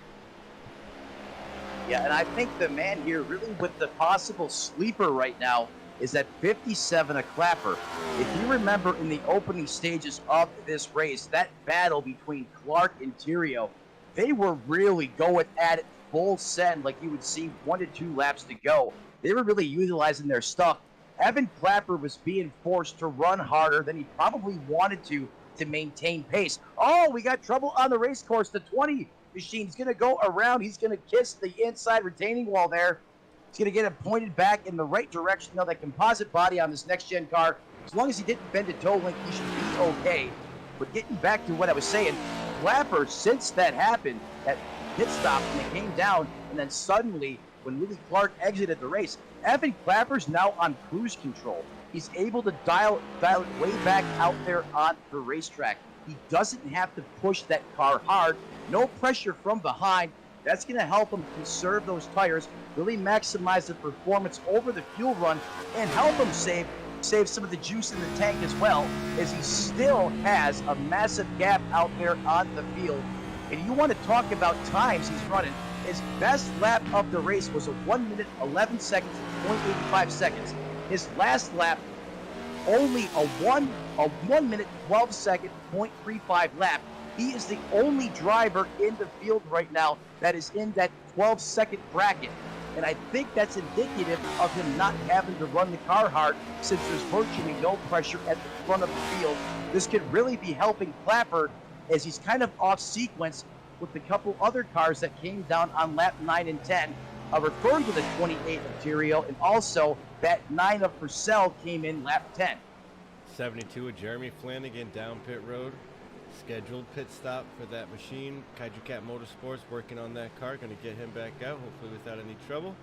Yeah, and I think the man here really with the possible sleeper right now is at 57 of Clapper. If you remember in the opening stages of this race, that battle between Clark and Tirio, they were really going at it full send like you would see 1 to 2 laps to go. They were really utilizing their stuff. Evan Clapper was being forced to run harder than he probably wanted to maintain pace. Oh, we got trouble on the race course. The 20 machine's going to go around. He's going to kiss the inside retaining wall there. He's going to get it pointed back in the right direction. Now, that composite body on this next-gen car, as long as he didn't bend a toe link, he should be okay. But getting back to what I was saying, Clapper, since that happened, that pit stop, and it came down, and then suddenly, when Willie Clark exited the race, Evan Clapper's now on cruise control. He's able to dial it way back out there on the racetrack. He doesn't have to push that car hard. No pressure from behind. That's going to help him conserve those tires, really maximize the performance over the fuel run, and help him save some of the juice in the tank as well, as he still has a massive gap out there on the field. And you want to talk about times he's running. His best lap of the race was a 1 minute 11 seconds, 0.85 seconds. His last lap, only a 1 minute 12 second, 0.35 lap. He is the only driver in the field right now that is in that 12 second bracket. And I think that's indicative of him not having to run the car hard, since there's virtually no pressure at the front of the field. This could really be helping Clapper, as he's kind of off sequence with the couple other cars that came down on lap 9 and 10. Referring to the 28 of Tirio, and also that 9 of Purcell came in lap 10. 72 of Jeremy Flanagan down pit road. Scheduled pit stop for that machine. Kaiju Cat Motorsports working on that car. Going to get him back out, hopefully without any trouble.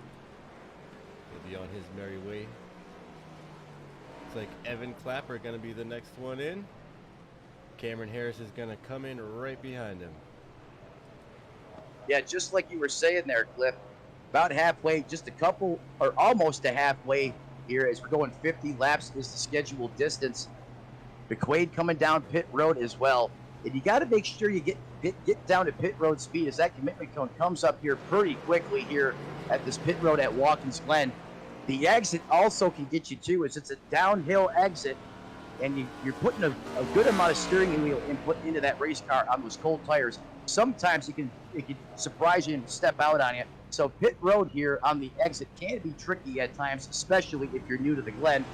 He'll be on his merry way. It's like Evan Clapper going to be the next one in. Cameron Harris is going to come in right behind him. Yeah, just like you were saying there, Cliff. About halfway, just a couple, or almost a halfway here, as we're going 50 laps is the scheduled distance. McQuaid coming down pit road as well. And you got to make sure you get down to pit road speed, as that commitment cone comes up here pretty quickly here at this pit road at Watkins Glen. The exit also can get you too, as it's a downhill exit, and you're putting a good amount of steering wheel input into that race car on those cold tires. Sometimes it can surprise you and step out on you. So pit road here on the exit can be tricky at times, especially if you're new to the Glen.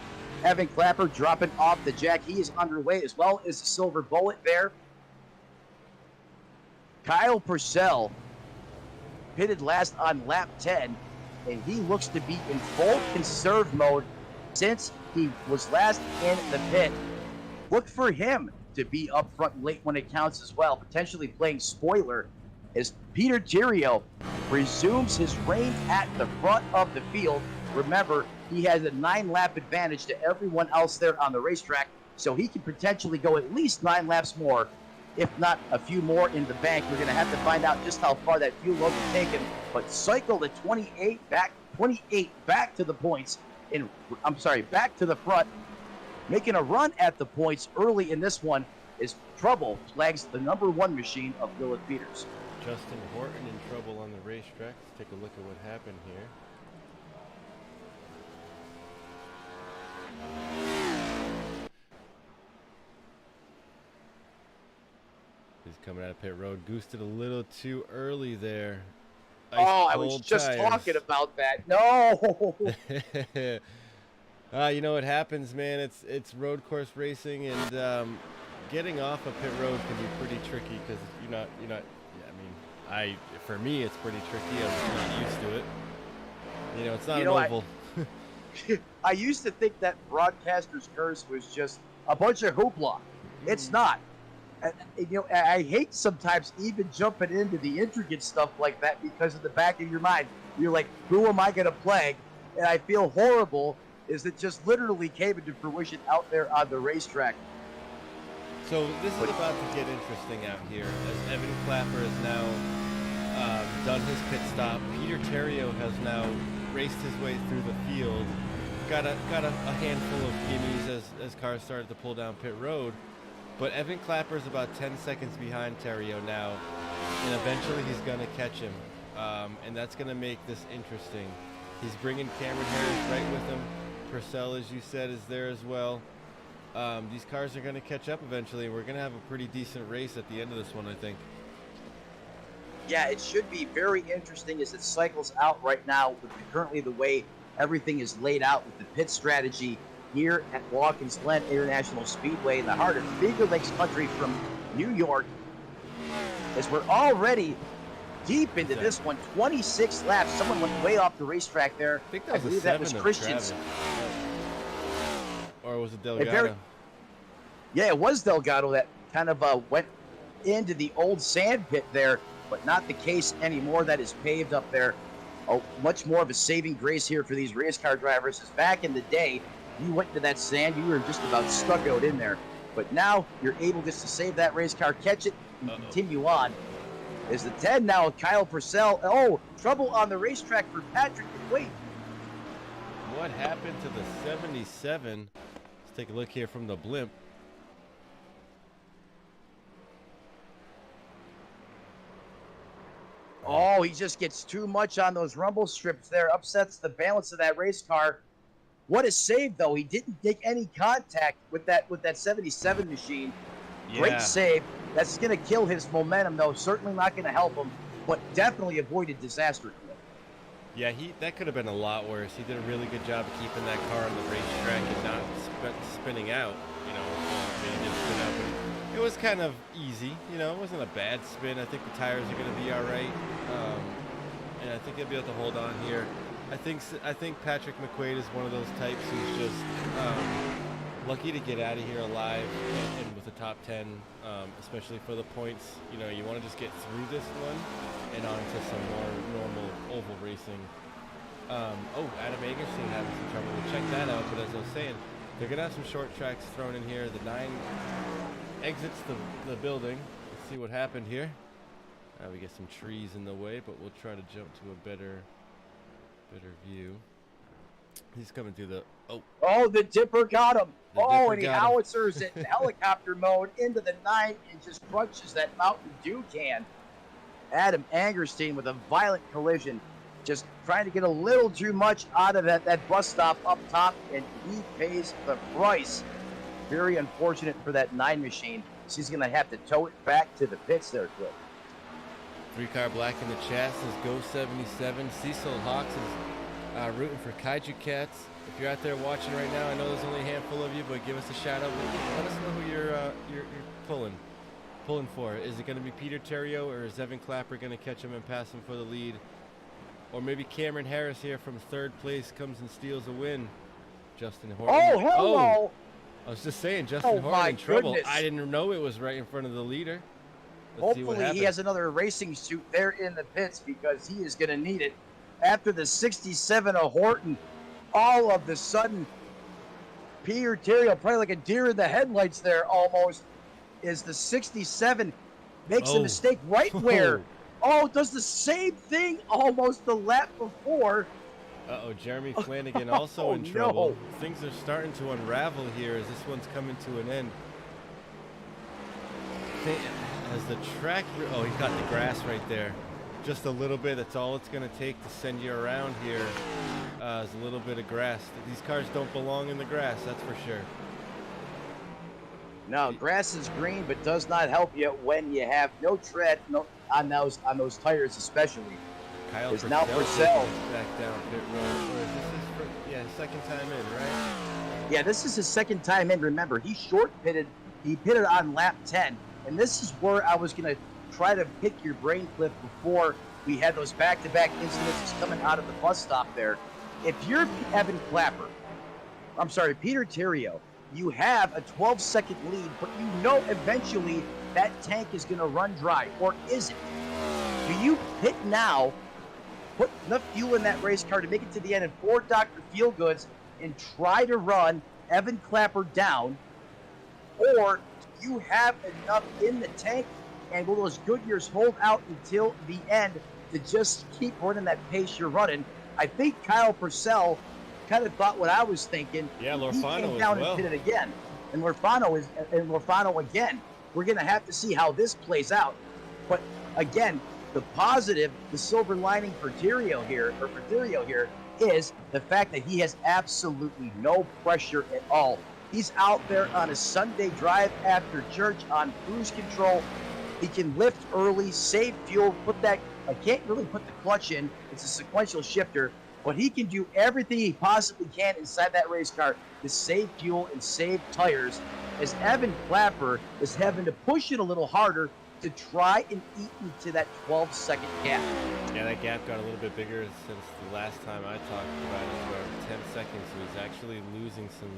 Evan Clapper dropping off the jack. He is underway, as well as the Silver Bullet there. Kyle Purcell pitted last on lap 10, and he looks to be in full conserve mode since he was last in the pit. Look for him to be up front late when it counts as well, potentially playing spoiler as Peter Theriault resumes his reign at the front of the field. Remember, he has a 9-lap advantage to everyone else there on the racetrack, so he can potentially go at least 9 laps more, if not a few more in the bank. We're going to have to find out just how far that fuel load can take him, but cycle the 28 back to the points, back to the front, making a run at the points early in this one as trouble flags the number 1 machine of Lilith Peters. Justin Horton in trouble on the racetrack. Let's take a look at what happened here. He's coming out of pit road. Goosed it a little too early there. I was just talking about that. No! You know what happens, man. It's road course racing, and getting off a pit road can be pretty tricky because you're not. Yeah, I mean, for me, it's pretty tricky. I'm not used to it. You know, it's not an oval. I used to think that broadcaster's curse was just a bunch of hoopla. It's not. I hate sometimes even jumping into the intricate stuff like that because in the back of your mind, you're like, who am I going to plague? And I feel horrible is it just literally came into fruition out there on the racetrack. So this is about to get interesting out here as Evan Clapper has now done his pit stop. Peter Theriault has now raced his way through the field. Got a handful of gimmies as cars started to pull down pit road. But Evan Clapper's about 10 seconds behind Theriault now, and eventually he's going to catch him, and that's going to make this interesting. He's bringing Cameron Harris right with him. Purcell, as you said, is there as well. These cars are going to catch up eventually, and we're going to have a pretty decent race at the end of this one, I think. Yeah, it should be very interesting as it cycles out right now with currently the way everything is laid out with the pit strategy here at Watkins Glen International Speedway in the heart of Finger Lakes country from New York. As we're already deep into this one, 26 laps. Someone went way off the racetrack there. I believe that was Christian's. Or was it Delgado? It was Delgado that kind of went into the old sand pit there, but not the case anymore. That is paved up there. Much more of a saving grace here for these race car drivers. As back in the day, you went into that sand, you were just about stuck out in there. But now you're able just to save that race car, catch it, and continue on. Is the 10 now with Kyle Purcell. Oh, trouble on the racetrack for Patrick McQuaid. What happened to the 77? Let's take a look here from the blimp. Oh, he just gets too much on those rumble strips there, upsets the balance of that race car. What a save, though. He didn't make any contact with that 77 machine. Yeah. Great save. That's going to kill his momentum, though. Certainly not going to help him, but definitely avoided disaster. Yeah, that could have been a lot worse. He did a really good job of keeping that car on the racetrack and not spinning out. You know, he did spin out, but it was kind of easy. You know, it wasn't a bad spin. I think the tires are going to be all right, and I think they'll be able to hold on here. I think Patrick McQuaid is one of those types who's just lucky to get out of here alive and with the top 10, especially for the points. You know, you want to just get through this one and on to some more normal oval racing. Adam Agerson having some trouble. We'll check that out. But as I was saying, they're going to have some short tracks thrown in here. The 9 exits the building. Let's see what happened here. We get some trees in the way, but we'll try to jump to a better view. He's coming through the the dipper got him. And he howitzers it in helicopter mode into the 9 and just crunches that Mountain Dew can. Adam Angerstein with a violent collision, just trying to get a little too much out of that bus stop up top, and he pays the price. Very unfortunate for that 9 machine. She's going to have to tow it back to the pits there, Cliff. 3-car black in the chat says Go 77. Cecil Hawks is rooting for Kaiju Cats. If you're out there watching right now, I know there's only a handful of you, but give us a shout out. Let us know who you're pulling pulling for? Is it going to be Peter Terrio, or is Evan Clapper going to catch him and pass him for the lead? Or maybe Cameron Harris here from third place comes and steals a win. Justin Horton. Oh, hello. Oh, I was just saying, Justin Oh, Horton my in trouble. goodness. I didn't know it was right in front of the leader. Let's see what Hopefully he happens. has another racing suit there in the pits because he is going to need it. After the 67 of Horton, all of the sudden, Peter Terrio, probably like a deer in the headlights there almost, is the 67 makes a Oh. mistake right where, does the same thing almost the lap before. Uh-oh, Jeremy Flanagan also in no. trouble. Things are starting to unravel here as this one's coming to an end. As the track... Oh, he's got the grass right there. Just a little bit. That's all it's going to take to send you around here. Is a little bit of grass. These cars don't belong in the grass, that's for sure. No, grass is green, but does not help you when you have no tread on those tires especially. Kyle It's now Purcell Purcell. back down pit road. Second time in, right? Yeah, this is his second time in. Remember, he short pitted. He pitted on lap 10. And this is where I was going to try to pick your brain, Cliff, before we had those back-to-back incidences coming out of the bus stop there. If you're Peter Terrio, you have a 12-second lead, but you know eventually that tank is going to run dry, or is it? Do you pit now, put enough fuel in that race car to make it to the end, and for Dr. Feelgoods, and try to run Evan Clapper down, or do you have enough in the tank, and will those Goodyears hold out until the end to just keep running that pace you're running? I think Kyle Purcell kind of thought what I was thinking. Yeah, He Lorfano came as down well. and pitted again. And Lorfano again. We're going to have to see how this plays out. But again, the positive, the silver lining for Terrio here, is the fact that he has absolutely no pressure at all. He's out there on a Sunday drive after church on cruise control. He can lift early, save fuel, I can't really put the clutch in. It's a sequential shifter, but he can do everything he possibly can inside that race car to save fuel and save tires, as Evan Clapper is having to push it a little harder to try and eat into that 12-second gap. Yeah, that gap got a little bit bigger since the last time I talked about it. About 10 seconds. So he's actually losing some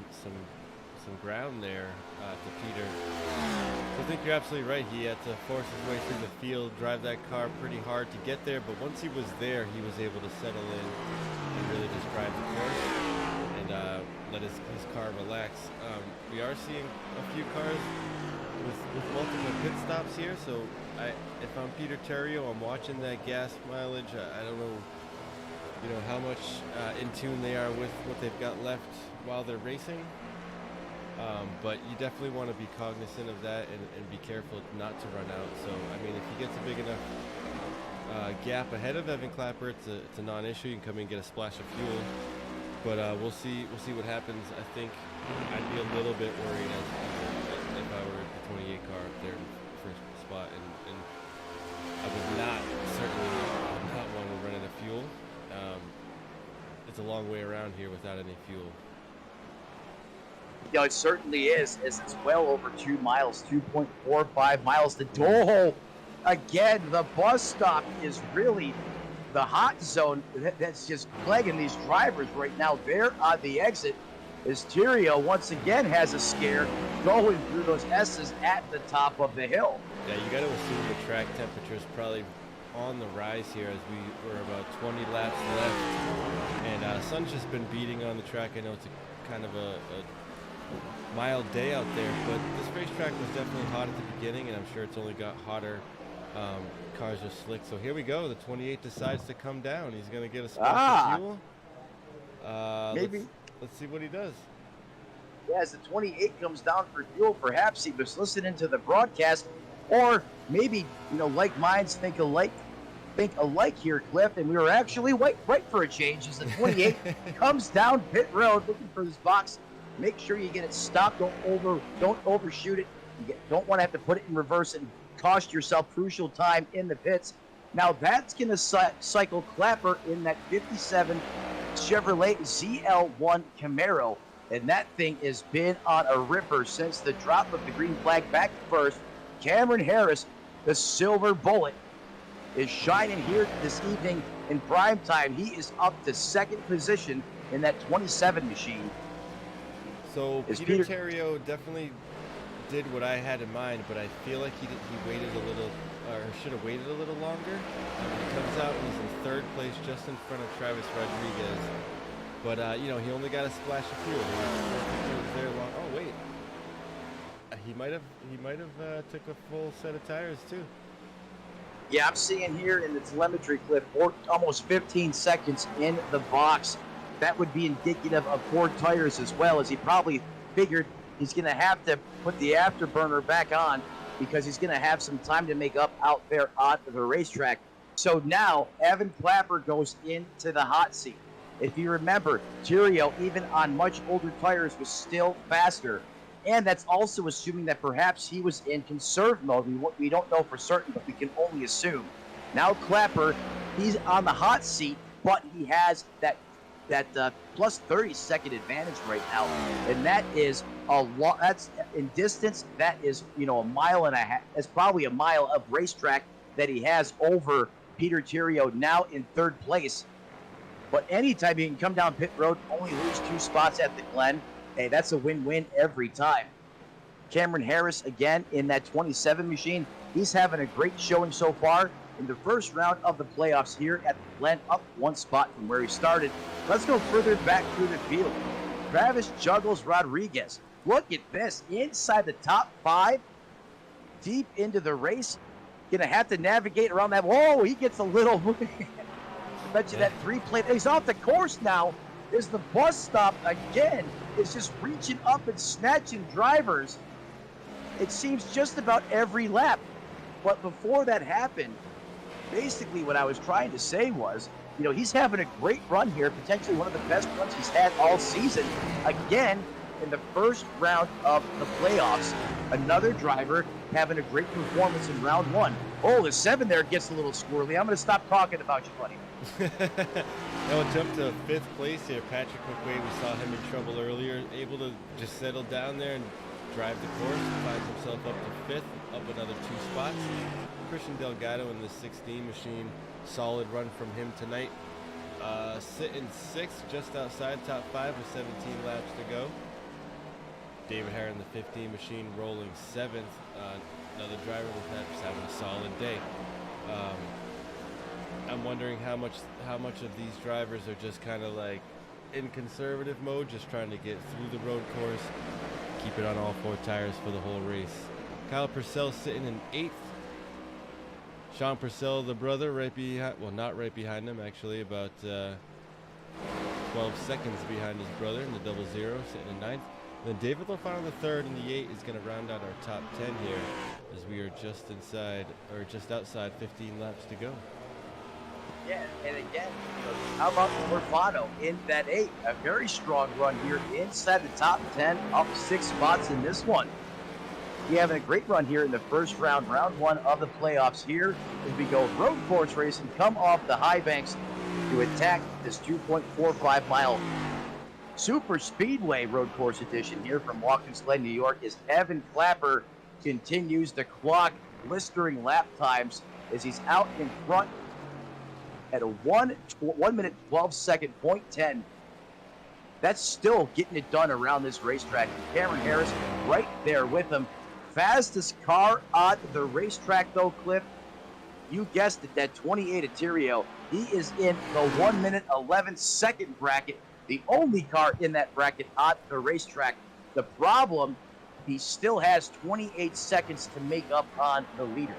ground there to Peter. So I think you're absolutely right. He had to force his way through the field, drive that car pretty hard to get there. But once he was there, he was able to settle in and really just drive the course and let his car relax. We are seeing a few cars with multiple pit stops here. So if I'm Peter Terrio, I'm watching that gas mileage. I don't know, how much in tune they are with what they've got left while they're racing. But you definitely want to be cognizant of that and be careful not to run out. So, I mean, if he gets a big enough gap ahead of Evan Clapper, it's a non-issue. You can come in and get a splash of fuel. But we'll see what happens. I think I'd be a little bit worried if I were the 28 car up there in the first spot. And I would certainly not want to run out of fuel. It's a long way around here without any fuel. It certainly is, as it's well over 2 miles, 2.45 miles to Doho. Again, the bus stop is really the hot zone that's just plaguing these drivers right now. They're on the exit as Terrio once again has a scare going through those S's at the top of the hill. Yeah, you got to assume the track temperature is probably on the rise here as we were about 20 laps left. And sun's just been beating on the track. I know it's kind of a mild day out there, but this racetrack was definitely hot at the beginning, and I'm sure it's only got hotter. Cars are slick. So here we go. The 28 decides to come down. He's going to get a splash of fuel. Maybe. Let's see what he does. Yeah, as the 28 comes down for fuel, perhaps he was listening to the broadcast, or maybe, like minds think alike here, Cliff, and we were actually right for a change as the 28 comes down pit road looking for this box. Make sure you get it stopped. Don't overshoot it. You don't want to have to put it in reverse and cost yourself crucial time in the pits. Now that's going to cycle Clapper in that 57 Chevrolet ZL1 Camaro, and that thing has been on a ripper since the drop of the green flag back first. Cameron Harris, the silver bullet, is shining here this evening in prime time. He is up to second position in that 27 machine. So Is Peter Peter- Terrio definitely did what I had in mind, but I feel like he waited a little, or should have waited a little longer. He comes out and he's in third place, just in front of Travis Rodriguez. But you know, he only got a splash of fuel. He was there long. Oh wait, he might have took a full set of tires too. Yeah, I'm seeing here in the telemetry clip, almost 15 seconds in the box. That would be indicative of 4 tires as well, as he probably figured he's going to have to put the afterburner back on because he's going to have some time to make up out there on the racetrack. So now Evan Clapper goes into the hot seat. If you remember, Terrio, even on much older tires, was still faster. And that's also assuming that perhaps he was in conserve mode. We don't know for certain, but we can only assume. Now Clapper, he's on the hot seat, but he has that plus 30-second advantage right now, and that is a lot. That's in distance. That is, you know, a mile and a half. That's probably a mile of racetrack that he has over Peter Terrio, now in third place. But anytime he can come down pit road, only lose 2 spots at the Glen, hey, that's a win-win every time. Cameron Harris, again, in that 27 machine. He's having a great showing so far in the first round of the playoffs here at the Glen, up 1 spot from where he started. Let's go further back through the field. Travis juggles Rodriguez. Look at this, inside the top 5, deep into the race. Gonna have to navigate around that. Whoa, he gets a little. I bet you that 3-plate. He's off the course now. Is the bus stop again? Is just reaching up and snatching drivers. It seems just about every lap. But before that happened, basically what I was trying to say was, you know, he's having a great run here, potentially one of the best runs he's had all season. Again, in the first round of the playoffs, another driver having a great performance in round 1. Oh, the 7 there gets a little squirrely. I'm going to stop talking about you, buddy. Now jump to 5th place here. Patrick McQuaid, we saw him in trouble earlier, able to just settle down there and drive the course, finds himself up to 5th, up another 2 spots. Christian Delgado in the 16 machine, solid run from him tonight. Sitting 6th, just outside top 5 with 17 laps to go. David Hare in the 15 machine, rolling 7th. Another driver with that, just having a solid day. I'm wondering how much of these drivers are just kind of like in conservative mode, just trying to get through the road course, keep it on all 4 tires for the whole race. Kyle Purcell sitting in 8th. Sean Purcell, the brother, right behind, well, not right behind him, actually, about 12 seconds behind his brother in the 00, sitting in 9th. Then David Lofano in the 3rd, and the 8 is going to round out our top 10 here, as we are just inside, or just outside 15 laps to go. Yeah, and again, how about Lofano in that 8? A very strong run here inside the top 10, up 6 spots in this one. We're having a great run here in the first round, round 1 of the playoffs here, as we go road course racing, come off the high banks to attack this 2.45 mile super speedway road course edition here from Watkins, Glen, New York, as Evan Clapper continues to clock blistering lap times as he's out in front at a 1 minute 12 second 0.10. That's still getting it done around this racetrack. Cameron Harris right there with him. Fastest car on the racetrack, though, Cliff. You guessed it, that 28 Terrio. He is in the 1 minute 11 second bracket. The only car in that bracket on the racetrack. The problem, he still has 28 seconds to make up on the leader.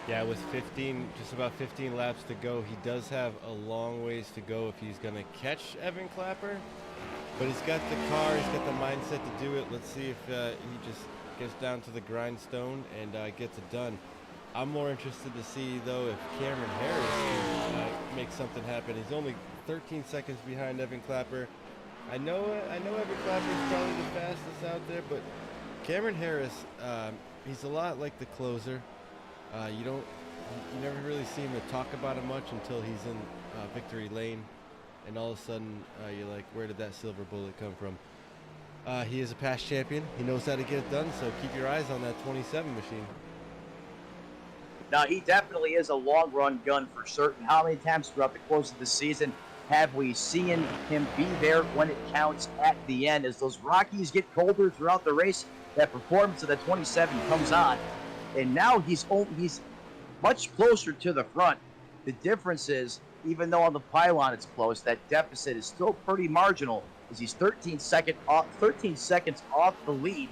Yeah, with just about 15 laps to go, he does have a long ways to go if he's going to catch Evan Clapper. But he's got the car, he's got the mindset to do it. Let's see if he just gets down to the grindstone and gets it done. I'm more interested to see, though, if Cameron Harris can make something happen. He's only 13 seconds behind Evan Clapper. I know Evan Clapper is probably the fastest out there, but Cameron Harris, he's a lot like the closer. You never really see him to talk about him much until he's in victory lane, and all of a sudden you're like, where did that silver bullet come from? He is a past champion. He knows how to get it done, so keep your eyes on that 27 machine. Now, he definitely is a long-run gun for certain. How many times throughout the course of the season have we seen him be there when it counts at the end? As those Rockies get colder throughout the race, that performance of the 27 comes on, and now he's much closer to the front. The difference is, even though on the pylon it's close, that deficit is still pretty marginal, as he's 13 seconds off the lead.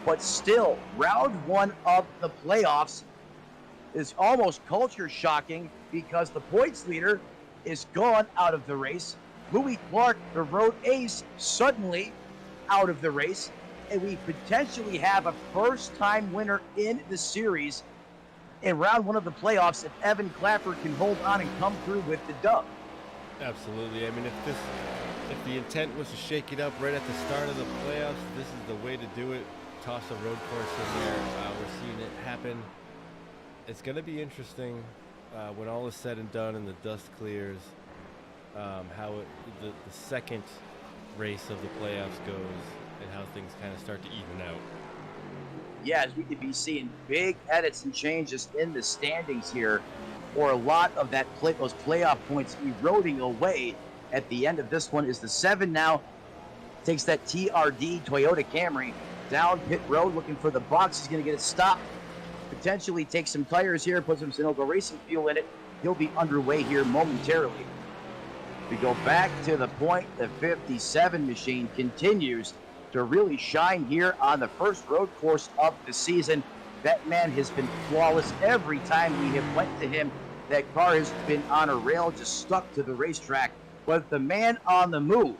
But still, round one of the playoffs is almost culture shocking because the points leader is gone out of the race. Louis Clark, the road ace, suddenly out of the race, and we potentially have a first-time winner in the series in round one of the playoffs if Evan Clapper can hold on and come through with the dub. Absolutely. I mean, if the intent was to shake it up right at the start of the playoffs, this is the way to do it. Toss a road course in there. We're seeing it happen. It's going to be interesting when all is said and done and the dust clears, how the second race of the playoffs goes and how things kind of start to even out. Yeah, as we could be seeing big edits and changes in the standings here, or a lot of those playoff points eroding away at the end of this one. Is the 7 now takes that TRD Toyota Camry down pit road looking for the box. He's going to get it stopped. Potentially take some tires here, put some Sunoco Racing fuel in it. He'll be underway here momentarily. We go back to the point. The 57 machine continues to really shine here on the first road course of the season. That man has been flawless every time we have went to him. That car has been on a rail, just stuck to the racetrack. But the man on the move,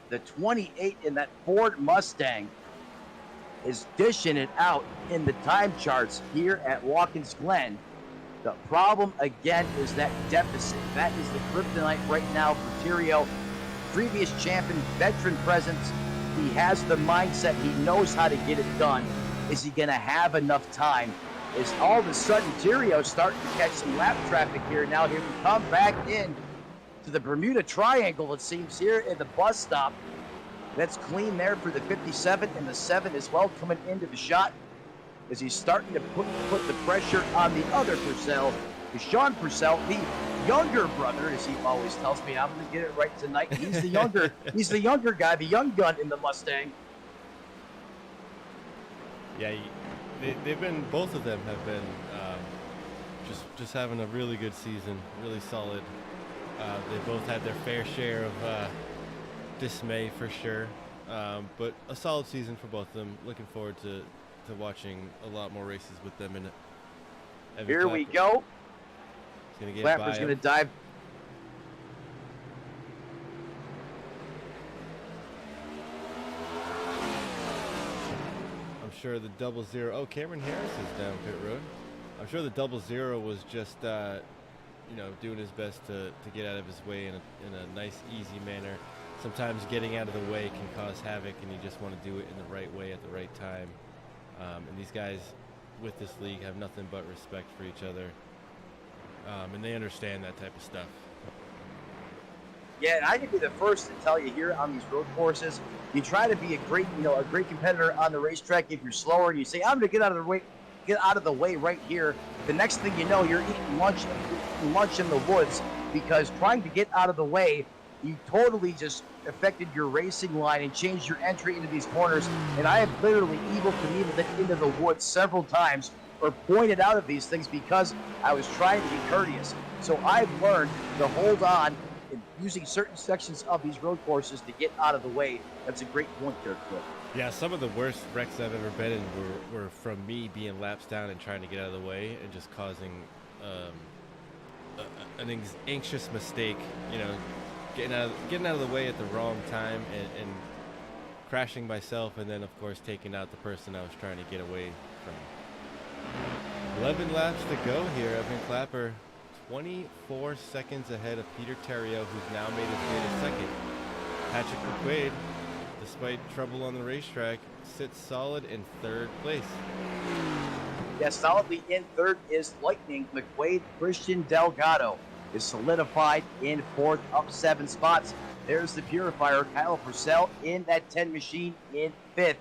the 28 in that Ford Mustang, is dishing it out in the time charts here at Watkins Glen. The problem again is that deficit. That is the kryptonite right now for Theriault. Previous champion, veteran presence. He has the mindset. He knows how to get it done. Is he going to have enough time? Is all of a sudden Theriault starting to catch some lap traffic here now? Here we come back in to the Bermuda Triangle, it seems, here at the bus stop. That's clean there for the 57 and the 7 as well, coming into the shot as he's starting to put the pressure on the other Purcell. Sean Purcell, the younger brother, as he always tells me. I'm going to get it right tonight. He's the younger guy, the young gun in the Mustang. Yeah, both of them have been just having a really good season, really solid. They both had their fair share of dismay for sure, but a solid season for both of them. Looking forward to watching a lot more races with them in it. Here we go. Clapper's going to dive. I'm sure the 00. Oh, Cameron Harris is down pit road. I'm sure the 00 was just doing his best to get out of his way in a nice, easy manner. Sometimes getting out of the way can cause havoc, and you just want to do it in the right way at the right time. And these guys with this league have nothing but respect for each other, and they understand that type of stuff. Yeah, and I can be the first to tell you here on these road courses, you try to be a great competitor on the racetrack. If you're slower and you say, I'm going to get out of the way right here, the next thing you know, you're eating lunch in the woods, because trying to get out of the way, you totally just affected your racing line and changed your entry into these corners. And I have literally Evel Knieveled it into the woods several times, or pointed out of these things, because I was trying to be courteous. So I've learned to hold on and using certain sections of these road courses to get out of the way. That's a great point there, Cliff. Yeah, some of the worst wrecks I've ever been in were from me being laps down and trying to get out of the way and just causing an anxious mistake, getting out of the way at the wrong time and crashing myself, and then of course taking out the person I was trying to get away from. 11 laps to go here. Evan Clapper 24 seconds ahead of Peter Theriault, who's now made his way to second. Patrick McQuaid, despite trouble on the racetrack, sits solid in third place. Yeah, solidly in third is Lightning McQuaid. Christian Delgado is solidified in fourth, up 7 spots. There's the purifier, Kyle Purcell, in that 10 machine in 5th,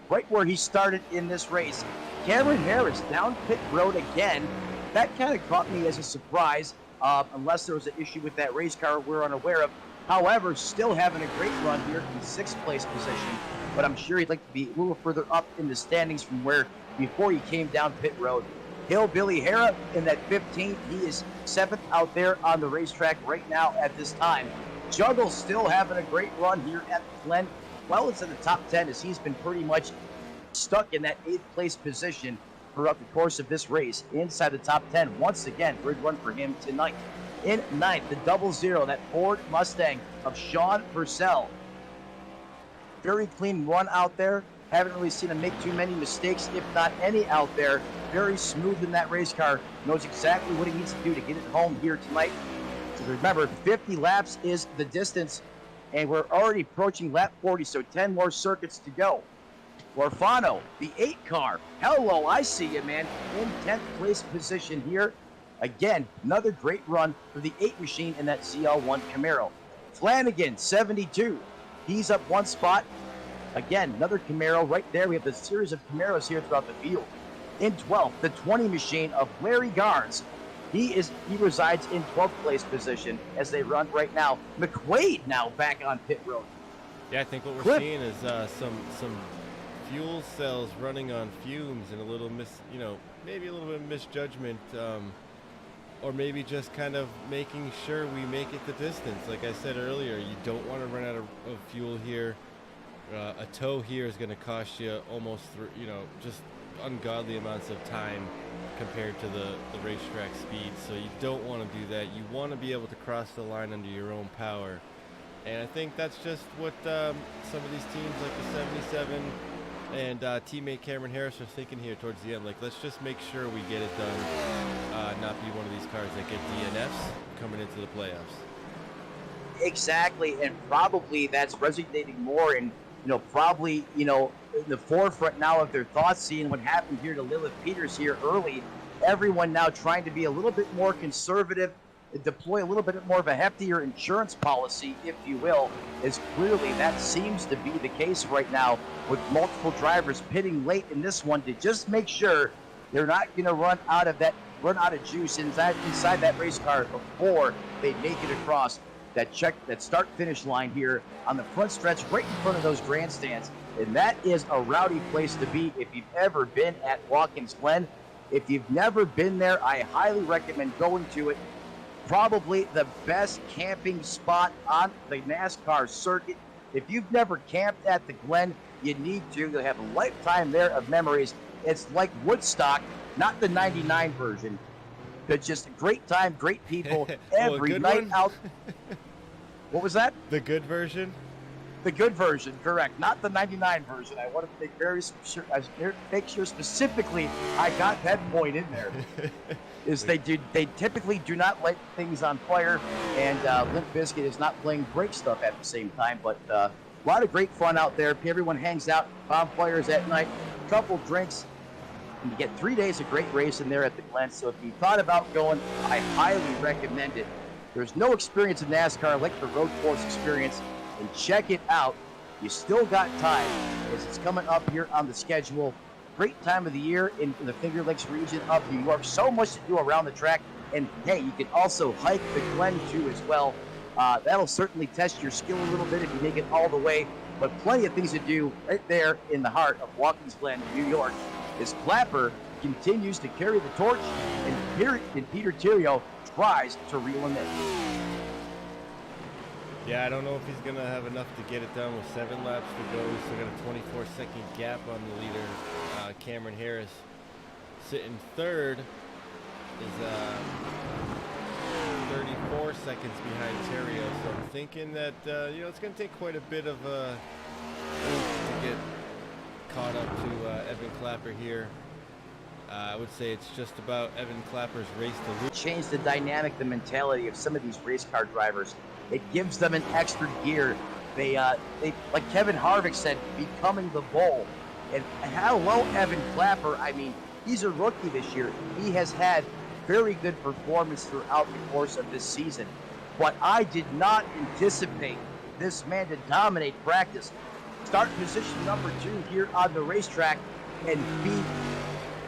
right where he started in this race. Cameron Harris down pit road again. That kind of caught me as a surprise, unless there was an issue with that race car we're unaware of. However, still having a great run here in 6th place position, but I'm sure he'd like to be a little further up in the standings from where before he came down pit road. Hillbilly Hara in that 15th. He is 7th out there on the racetrack right now at this time. Juggle still having a great run here at Glen. Well, it's in the top 10 as he's been pretty much stuck in that 8th place position throughout the course of this race. Inside the top 10, once again, good run for him tonight. In 9th, the 00, that Ford Mustang of Sean Purcell. Very clean run out there. Haven't really seen him make too many mistakes, if not any, out there. Very smooth in that race car. Knows exactly what he needs to do to get it home here tonight. So remember, 50 laps is the distance, and we're already approaching lap 40, so 10 more circuits to go. Orfano, the 8 car. Hello, I see you, man. In 10th place position here. Again, another great run for the 8 machine in that CL1 Camaro. Flanagan, 72. He's up 1 spot. Again, another Camaro right there. We have the series of Camaros here throughout the field. In 12th, the 20 machine of Larry Garnes. He resides in 12th place position as they run right now. McQuaid now back on pit road. Yeah, I think what we're seeing is some fuel cells running on fumes and a little maybe a little bit of misjudgment, or maybe just kind of making sure we make it the distance. Like I said earlier, you don't want to run out of fuel here. A tow here is going to cost you almost, just ungodly amounts of time compared to the racetrack speed. So you don't want to do that. You want to be able to cross the line under your own power. And I think that's just what some of these teams like the 77 and teammate Cameron Harris are thinking here towards the end. Like, let's just make sure we get it done, not be one of these cars that get DNFs coming into the playoffs. Exactly, and probably that's resonating more in, probably, in the forefront now of their thoughts, seeing what happened here to Lilith Peters here early. Everyone now trying to be a little bit more conservative, deploy a little bit more of a heftier insurance policy, if you will, as clearly that seems to be the case right now with multiple drivers pitting late in this one to just make sure they're not going to run out of juice inside that race car before they make it across that start finish line here on the front stretch right in front of those grandstands. And that is a rowdy place to be if you've ever been at Watkins Glen. If you've never been there, I highly recommend going to it. Probably the best camping spot on the NASCAR circuit. If you've never camped at the Glen, you need to. You'll have a lifetime there of memories. It's like Woodstock, not the 99 version. But just a great time, great people every night out. What was that? The good version? The good version, correct. Not the 99 version. I wanted to make sure specifically I got that point in there. They typically do not light things on fire, and Limp Bizkit is not playing break stuff at the same time. But a lot of great fun out there. Everyone hangs out, bonfires at night, couple drinks, and you get 3 days of great racing there at the Glen. So if you thought about going, I highly recommend it. There's no experience in NASCAR like the road course experience, and check it out. You still got time as it's coming up here on the schedule. Great time of the year in the Finger Lakes region of New York. So much to do around the track. And hey, you can also hike the Glen too as well. That'll certainly test your skill a little bit if you make it all the way. But plenty of things to do right there in the heart of Watkins Glen, New York. As Clapper continues to carry the torch, and Peter Theriault tries to reel him in. Yeah, I don't know if he's going to have enough to get it done with 7 laps to go. He's still got a 24-second gap on the leader. Cameron Harris sitting third is 34 seconds behind Theriault. So I'm thinking that, it's going to take quite a bit of to get caught up to Evan Clapper here. I would say it's just about Evan Clapper's race to lose. Change the dynamic, the mentality of some of these race car drivers. It gives them an extra gear. They like Kevin Harvick said, becoming the bull. And hello, Evan Clapper. I mean, he's a rookie this year. He has had very good performance throughout the course of this season. But I did not anticipate this man to dominate practice. Start position number 2 here on the racetrack and be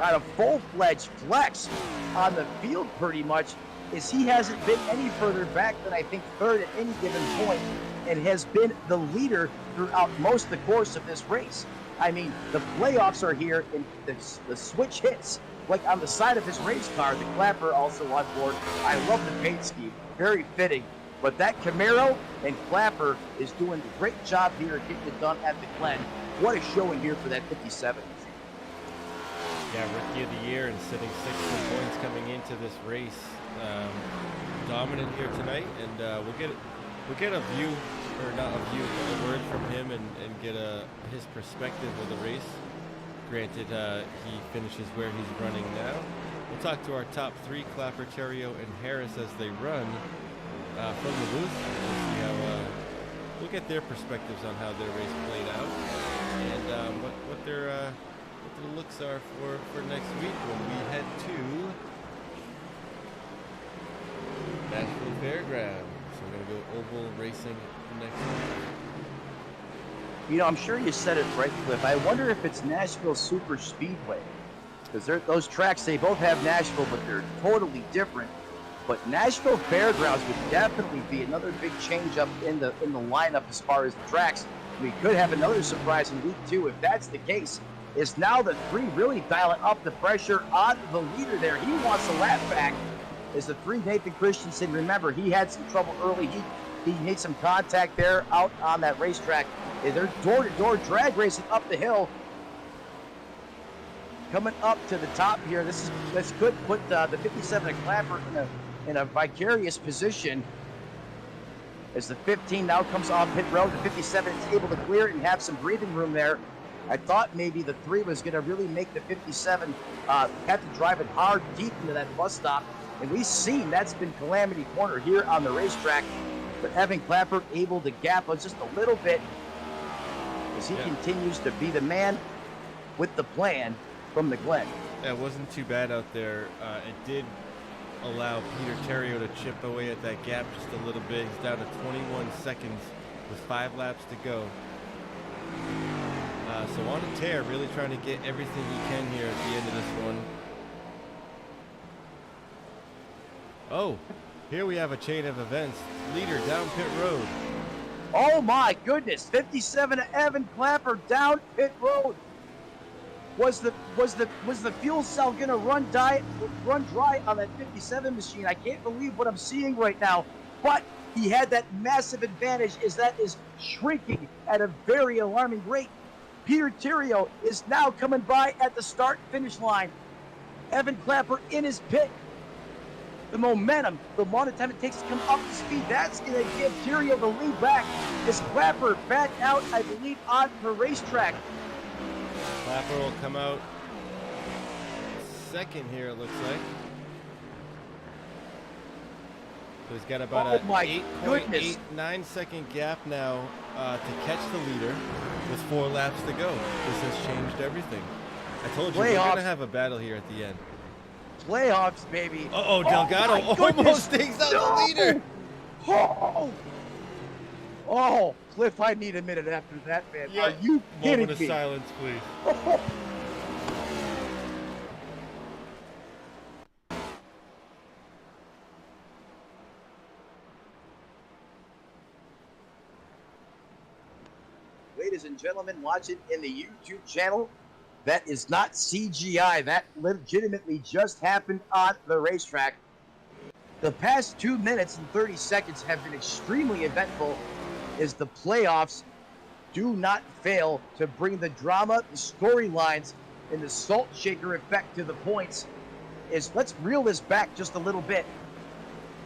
on a full-fledged flex on the field pretty much, is he hasn't been any further back than I think third at any given point and has been the leader throughout most of the course of this race. I mean, the playoffs are here and the switch hits like on the side of his race car. The Clapper also on board. I love the paint scheme, very fitting. But that Camaro and Clapper is doing a great job here getting it done at the Glen. What a showing here for that 57. Yeah, rookie of the year and sitting 6 points coming into this race. Dominant here tonight, and we'll get a view, or not a view, but a word from him and get his perspective of the race. Granted, he finishes where he's running now. We'll talk to our top 3, Clapper, Terrio, and Harris, as they run from the booth. We'll see how we'll get their perspectives on how their race played out and what their looks are for next week when we head to Nashville Fairgrounds. So we're going to go oval racing next week. You know, I'm sure you said it right, Cliff. I wonder if it's Nashville Super Speedway. Because those tracks, they both have Nashville, but they're totally different. But Nashville Fairgrounds would definitely be another big change up in the lineup as far as the tracks. We could have another surprise in week 2 if that's the case. Is now the 3 really dialing up the pressure on the leader there. He wants a lap back. Is the 3 Nathan Christensen? Remember, he had some trouble early. He made some contact there out on that racetrack. They're door-to-door drag racing up the hill. Coming up to the top here. This could put the 57 of Clapper in a vicarious position. As the 15 now comes off pit road, the 57 is able to clear it and have some breathing room there. I thought maybe the 3 was going to really make the 57 have to drive it hard deep into that bus stop. And we've seen that's been Calamity Corner here on the racetrack. But Evan Clapper able to gap us just a little bit as he continues to be the man with the plan from the Glen. Yeah, it wasn't too bad out there. It did allow Peter Terrio to chip away at that gap just a little bit. He's down to 21 seconds with 5 laps to go. So on a tear, really trying to get everything he can here at the end of this one. Oh, here we have a chain of events. Leader down pit road. Oh my goodness, 57 Evan Clapper down pit road. Was the fuel cell gonna run dry on that 57 machine? I can't believe what I'm seeing right now. But he had that massive advantage, as that is shrinking at a very alarming rate. Peter Terrio is now coming by at the start-finish line. Evan Clapper in his pit. The momentum, the amount of time it takes to come up to speed, that's going to give Terrio the lead back. Is Clapper back out, I believe, on the racetrack? Clapper will come out second here, it looks like. So he's got about a 8.89 second gap now to catch the leader with 4 laps to go. This has changed everything. I told you we're going to have a battle here at the end. Playoffs, baby. Delgado almost takes out the leader. Oh, Cliff, I need a minute after that, man. Yeah. Are you kidding Moment me? of silence, please. Ladies and gentlemen, watching in the YouTube channel, that is not CGI. That legitimately just happened on the racetrack. The past 2 minutes and 30 seconds have been extremely eventful, as the playoffs do not fail to bring the drama, the storylines, and the salt shaker effect to the points. Let's reel this back just a little bit.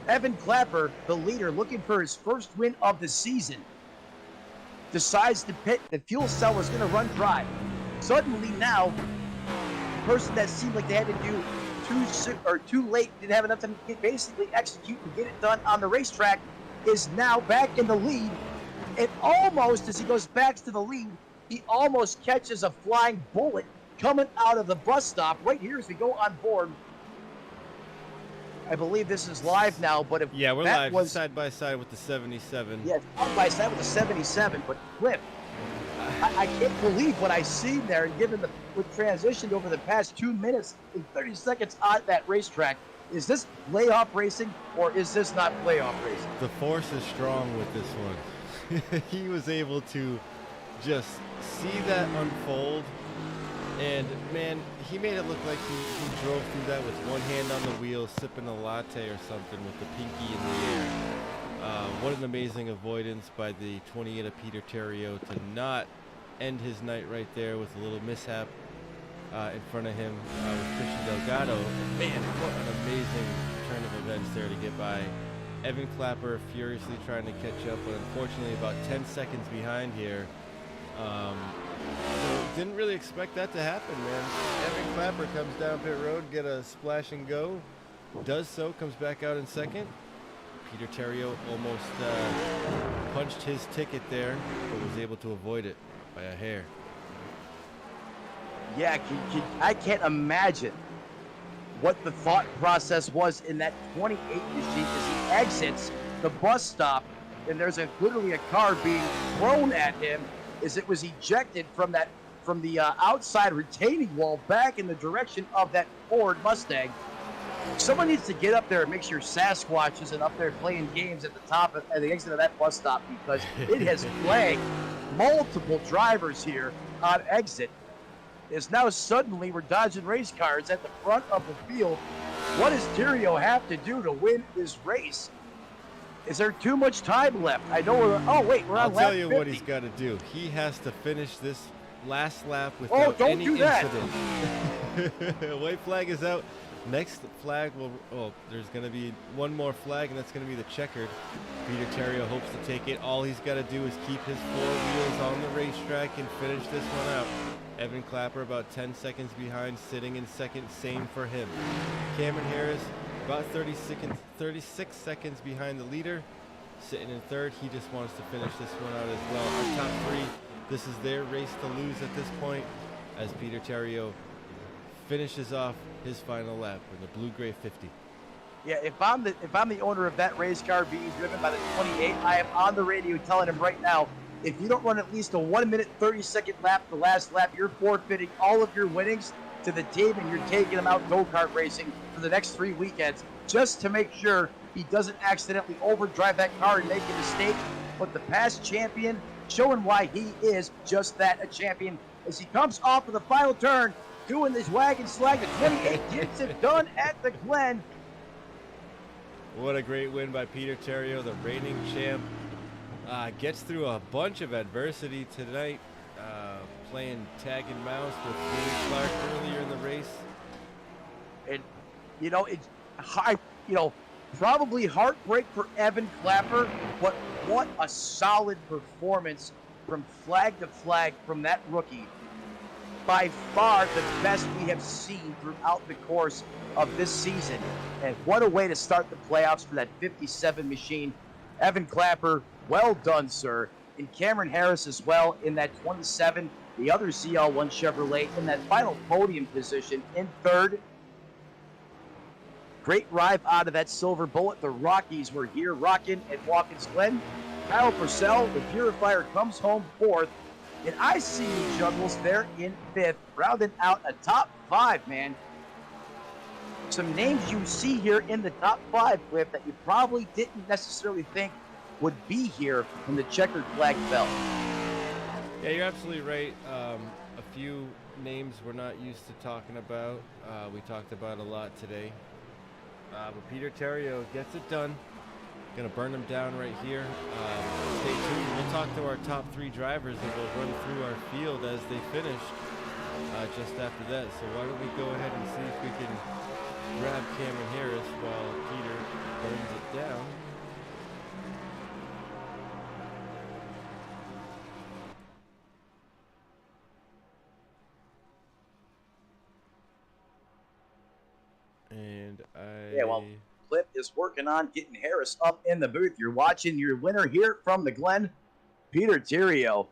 Evan Clapper, the leader, looking for his first win of the season, decides to pit. The fuel cell was going to run dry. Suddenly now, the person that seemed like they had to do too late, didn't have enough time to basically execute and get it done on the racetrack, is now back in the lead. And almost, as he goes back to the lead, he almost catches a flying bullet coming out of the bus stop right here as we go on board. I believe this is live now, but if Yeah, we're that live side by side with the 77. yeah, side by side with the 77, but Cliff, I can't believe what I seen there, and given what transitioned over the past 2 minutes and 30 seconds on that racetrack. Is this playoff racing or is this not playoff racing? The force is strong with this one. He was able to just see that unfold, and man, he made it look like he drove through that with one hand on the wheel, sipping a latte or something with the pinky in the air. What an amazing avoidance by the 28 of Peter Terrio to not end his night right there with a little mishap in front of him with Christian Delgado. Man, what an amazing turn of events there to get by. Evan Clapper furiously trying to catch up, but unfortunately about 10 seconds behind here. So didn't really expect that to happen, man. Evan Clapper comes down pit road, get a splash and go. Does so, comes back out in second. Peter Terrio almost punched his ticket there, but was able to avoid it by a hair. Yeah, I can't imagine what the thought process was in that 28 machine as he exits the bus stop, and there's literally a car being thrown at him as it was ejected from the outside retaining wall back in the direction of that Ford Mustang. Someone needs to get up there and make sure Sasquatch isn't up there playing games at the top at the exit of that bus stop, because it has flagged multiple drivers here on exit. Is now suddenly we're dodging race cars at the front of the field. What does Terrio have to do to win this race? Is there too much time left? I know we're on lap 50. I'll tell you what he's got to do. He has to finish this last lap without any incident. White flag is out. Next flag there's going to be one more flag, and that's going to be the checkered. Peter Terrio hopes to take it. All he's got to do is keep his four wheels on the racetrack and finish this one out. Evan Clapper about 10 seconds behind, sitting in second, same for him. Cameron Harris about 36 seconds behind the leader, sitting in third. He just wants to finish this one out as well. Our top three, this is their race to lose at this point, as Peter Terrio finishes off his final lap in the blue-gray 50. Yeah, if I'm the owner of that race car being driven by the 28, I am on the radio telling him right now, if you don't run at least a 1 minute 30-second lap, the last lap, you're forfeiting all of your winnings to the team, and you're taking him out go-kart racing for the next 3 weekends, just to make sure he doesn't accidentally overdrive that car and make a mistake. But the past champion, showing why he is just that, a champion, as he comes off of the final turn, doing this wagon slag. The 28 gets it done at the Glen. What a great win by Peter Terrio, the reigning champ. Gets through a bunch of adversity tonight, playing tag and mouse with Willie Clark earlier in the race. And, it's high, probably heartbreak for Evan Clapper, but what a solid performance from flag to flag from that rookie. By far the best we have seen throughout the course of this season. And what a way to start the playoffs for that 57 machine. Evan Clapper, well done, sir. And Cameron Harris as well in that 27, the other ZL1 Chevrolet in that final podium position in third. Great ride out of that Silver Bullet. The Rockies were here rocking at Watkins Glen. Kyle Purcell, the Purifier, comes home fourth. And I see you Juggles there in fifth, rounding out a top five, man. Some names you see here in the top five, Cliff, that you probably didn't necessarily think would be here when the checkered flag fell. Yeah, you're absolutely right. A few names we're not used to talking about. We talked about a lot today. But Peter Terrio gets it done. Gonna burn them down right here. Stay tuned. We'll talk to our top three drivers, and we'll run through our field as they finish just after that. So why don't we go ahead and see if we can grab Cameron Harris while Peter burns it down. And Cliff is working on getting Harris up in the booth. You're watching your winner here from the Glen, Peter Terrio,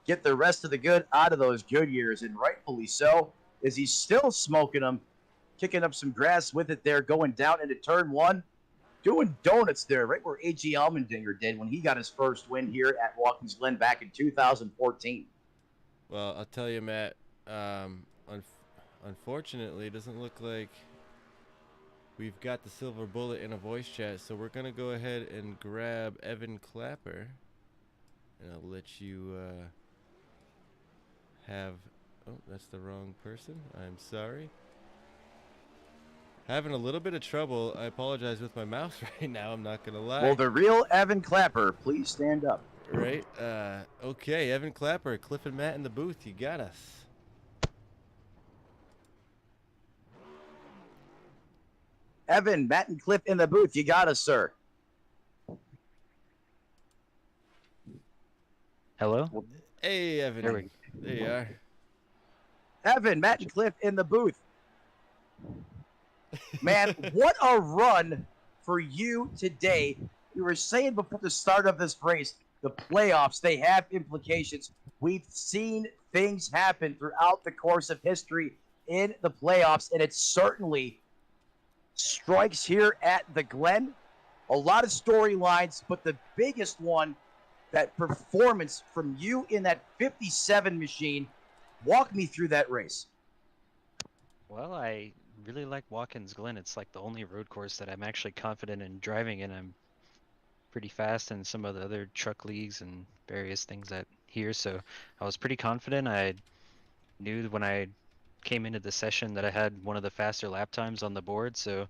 get the rest of the good out of those good years, and rightfully so, as he's still smoking them. kicking up some grass with it there, going down into turn one. Doing donuts there, right where A.G. Allmendinger did when he got his first win here at Watkins Glen back in 2014. Well, I'll tell you, Matt, unfortunately, it doesn't look like we've got the silver bullet in a voice chat, so we're going to go ahead and grab Evan Clapper, and I'll let you have... Oh, that's the wrong person. I'm sorry. Having a little bit of trouble. I apologize with my mouse right now. I'm not going to lie. Well, the real Evan Clapper, please stand up. Right. Okay, Evan Clapper, Cliff and Matt in the booth. You got us. Evan, Matt, and Cliff in the booth. You got us, sir. Hello? Hey, Evan. There you are. Evan, Matt, and Cliff in the booth. Man, what a run for you today. You were saying before the start of this race, the playoffs, they have implications. We've seen things happen throughout the course of history in the playoffs, and it certainly strikes here at the Glen. A lot of storylines, but the biggest one, that performance from you in that 57 machine. Walk me through that race. Well, I really like Watkins Glen. It's like the only road course that I'm actually confident in driving in. I'm pretty fast in some of the other truck leagues and various things that here, so I was pretty confident. I knew when I came into the session that I had one of the faster lap times on the board, so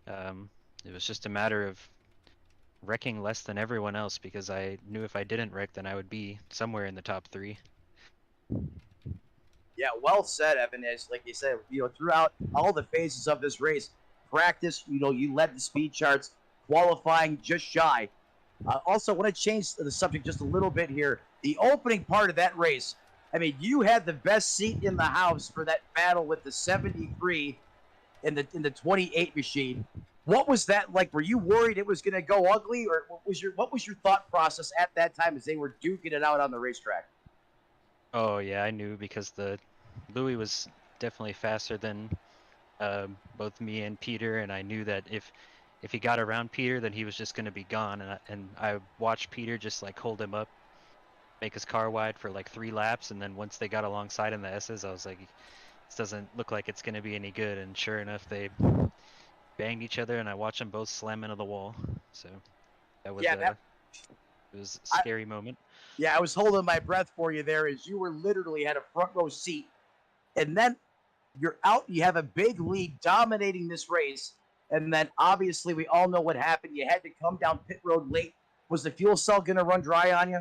it was just a matter of wrecking less than everyone else, because I knew if I didn't wreck, then I would be somewhere in the top 3. Yeah, well said, Evan. As like you said, throughout all the phases of this race, practice, you led the speed charts, qualifying just shy. Also, want to change the subject just a little bit here. The opening part of that race, I mean, you had the best seat in the house for that battle with the 73 in the 28 machine. What was that like? Were you worried it was going to go ugly, or what was your thought process at that time as they were duking it out on the racetrack? Oh yeah, I knew, because the Louis was definitely faster than both me and Peter, and I knew that if he got around Peter, then he was just going to be gone. And I watched Peter just like hold him up, make his car wide for like 3 laps, and then once they got alongside in the S's, I was like, this doesn't look like it's going to be any good. And sure enough, they banged each other, and I watched them both slam into the wall. So that was it was a scary moment. Yeah, I was holding my breath for you there, as you were literally had a front row seat. And then you're out, you have a big lead dominating this race. And then obviously we all know what happened. You had to come down pit road late. Was the fuel cell going to run dry on you?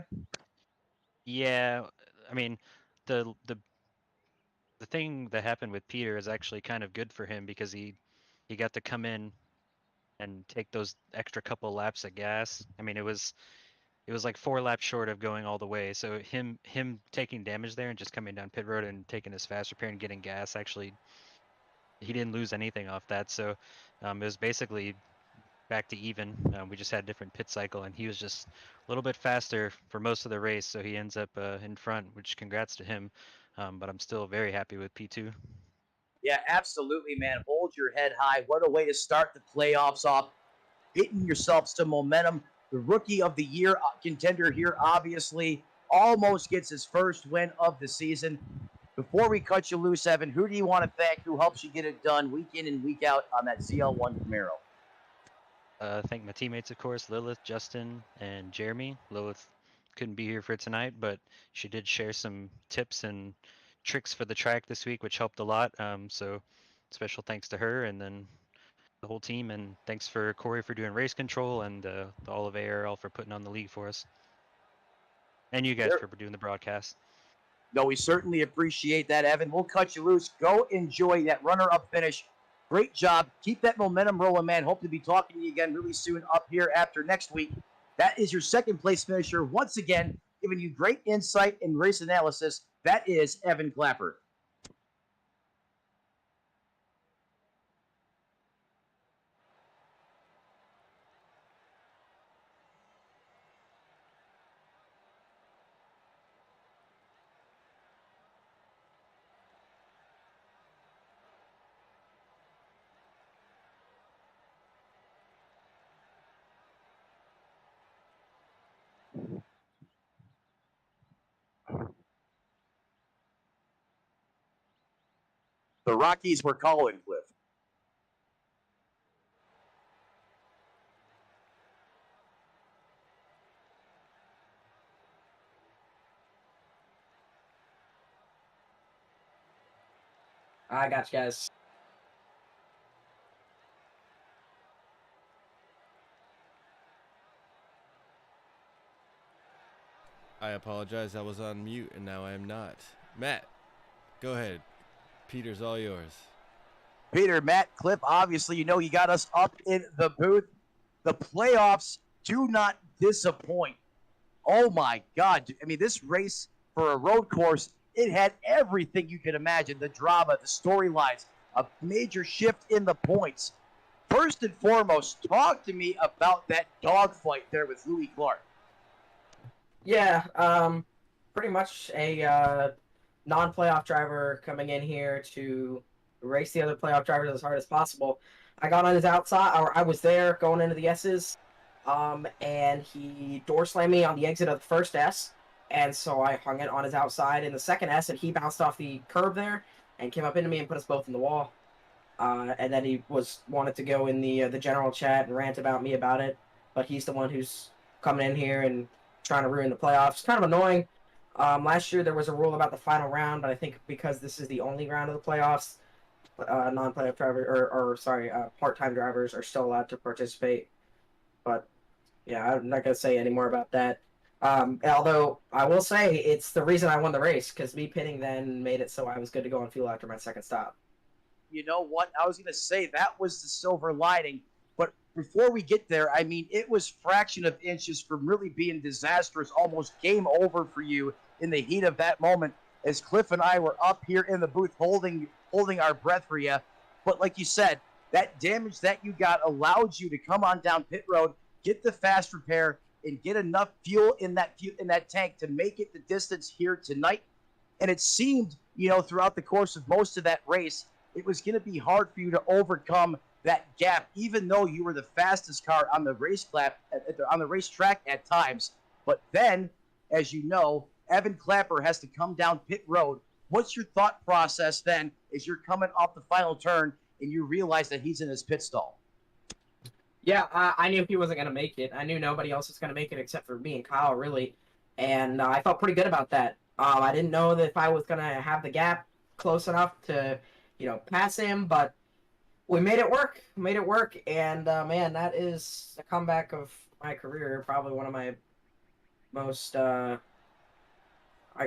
Yeah, I mean, the thing that happened with Peter is actually kind of good for him, because he got to come in and take those extra couple laps of gas. I mean, it was like 4 laps short of going all the way. So him taking damage there and just coming down pit road and taking his fast repair and getting gas, actually, he didn't lose anything off that. So it was basically back to even. We just had a different pit cycle, and he was just a little bit faster for most of the race, so he ends up in front, which congrats to him. But I'm still very happy with P2. Yeah, absolutely, man. Hold your head high. What a way to start the playoffs off, getting yourself some momentum. The rookie of the year contender here, obviously, almost gets his first win of the season. Before we cut you loose, Evan, who do you want to thank? Who helps you get it done week in and week out on that CL1 Camaro? Thank my teammates, of course, Lilith, Justin, and Jeremy. Lilith couldn't be here for tonight, but she did share some tips and tricks for the track this week, which helped a lot. So special thanks to her, and then the whole team, and thanks for Corey for doing race control, and all of AARL for putting on the league for us, and you guys for doing the broadcast. No, we certainly appreciate that, Evan. We'll cut you loose. Go enjoy that runner-up finish. Great job. Keep that momentum rolling, man. Hope to be talking to you again really soon up here after next week. That is your second place finisher. Once again, giving you great insight and race analysis. That is Evan Clapper. The Rockies were calling, Cliff. I got you guys. I apologize. I was on mute, and now I am not. Matt, go ahead. Peter's all yours. Peter, Matt, Cliff, obviously, you got us up in the booth. The playoffs do not disappoint. Oh, my God. I mean, this race for a road course, it had everything you could imagine. The drama, the storylines, a major shift in the points. First and foremost, talk to me about that dogfight there with Louis Clark. Yeah, pretty much a non-playoff driver coming in here to race the other playoff drivers as hard as possible. I got on his outside, or I was there going into the S's, and he door slammed me on the exit of the first S, and so I hung it on his outside in the second S, and he bounced off the curb there and came up into me and put us both in the wall. And then he wanted to go in the general chat and rant about me about it, but he's the one who's coming in here and trying to ruin the playoffs. Kind of annoying. Last year there was a rule about the final round, but I think because this is the only round of the playoffs, non-playoff drivers part-time drivers are still allowed to participate. But yeah, I'm not gonna say any more about that. Although I will say it's the reason I won the race, because me pitting then made it so I was good to go on fuel after my second stop. You know what? I was going to say that was the silver lining. But before we get there, I mean, it was fraction of inches from really being disastrous, almost game over for you in the heat of that moment as Cliff and I were up here in the booth holding our breath for you. But like you said, that damage that you got allowed you to come on down pit road, get the fast repair, and get enough fuel in that tank to make it the distance here tonight. And it seemed, throughout the course of most of that race, it was going to be hard for you to overcome that gap, even though you were the fastest car on the racetrack at times. But then, as you know, Evan Clapper has to come down pit road. What's your thought process then as you're coming off the final turn and you realize that he's in his pit stall? Yeah, I knew he wasn't going to make it. I knew nobody else was going to make it except for me and Kyle, really. And I felt pretty good about that. I didn't know that if I was going to have the gap close enough to pass him, but we made it work. And man, that is a comeback of my career. Probably one of my most, I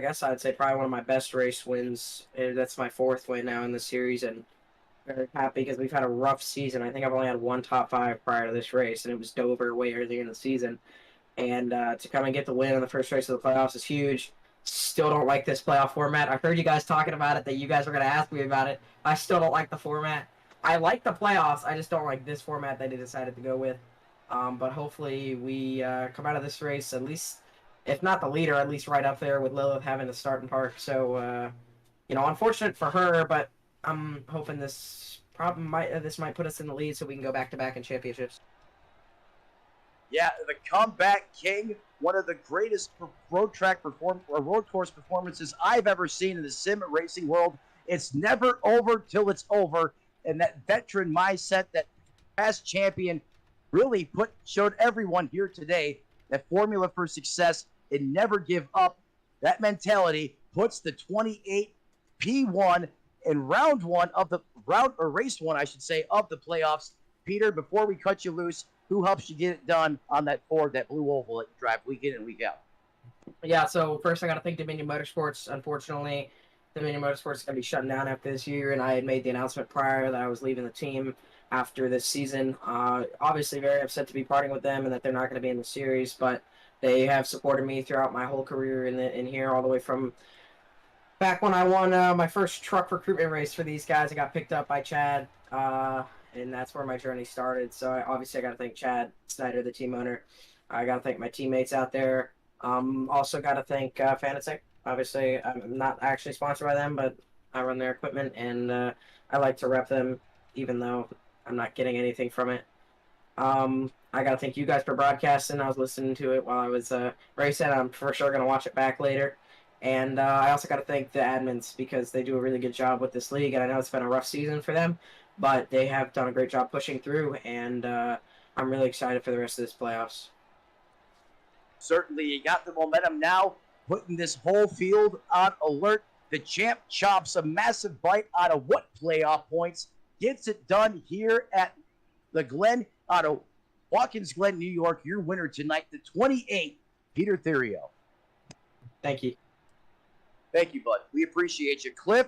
guess I'd say probably one of my best race wins. That's my fourth win now in the series, and very happy because we've had a rough season. I think I've only had one top 5 prior to this race, and it was Dover way earlier in the season. And to come and get the win in the first race of the playoffs is huge. Still don't like this playoff format. I heard you guys talking about it, that you guys were going to ask me about it. I still don't like the format. I like the playoffs. I just don't like this format that they decided to go with. But hopefully we come out of this race, at least, if not the leader, at least right up there with Lilith having the starting park. So, unfortunate for her, but I'm hoping this might put us in the lead so we can go back-to-back in championships. Yeah, the comeback king, one of the greatest road course performances I've ever seen in the sim racing world. It's never over till it's over, and that veteran mindset, that past champion, really showed everyone here today that formula for success and never give up. That mentality puts the 28 P1 in race one, of the playoffs. Peter, before we cut you loose, who helps you get it done on that Ford, that blue oval that you drive week in and week out? Yeah, so first I got to thank Dominion Motorsports. Unfortunately, Dominion Motorsports is going to be shutting down after this year, and I had made the announcement prior that I was leaving the team after this season. Obviously very upset to be parting with them and that they're not going to be in the series, but they have supported me throughout my whole career in here, all the way from back when I won my first truck recruitment race for these guys. I got picked up by Chad, and that's where my journey started. So I got to thank Chad Snyder, the team owner. I got to thank my teammates out there. Also got to thank Fanatec. Obviously, I'm not actually sponsored by them, but I run their equipment, and I like to rep them, even though I'm not getting anything from it. I got to thank you guys for broadcasting. I was listening to it while I was racing. I'm for sure going to watch it back later. And I also got to thank the admins because they do a really good job with this league. And I know it's been a rough season for them, but they have done a great job pushing through. And I'm really excited for the rest of this playoffs. Certainly, you got the momentum now, putting this whole field on alert. The champ chops a massive bite out of what playoff points, gets it done here at the Glen out of Watkins, Glen, New York. Your winner tonight, the 28, Peter Therio. Thank you. Thank you, bud. We appreciate you. Cliff,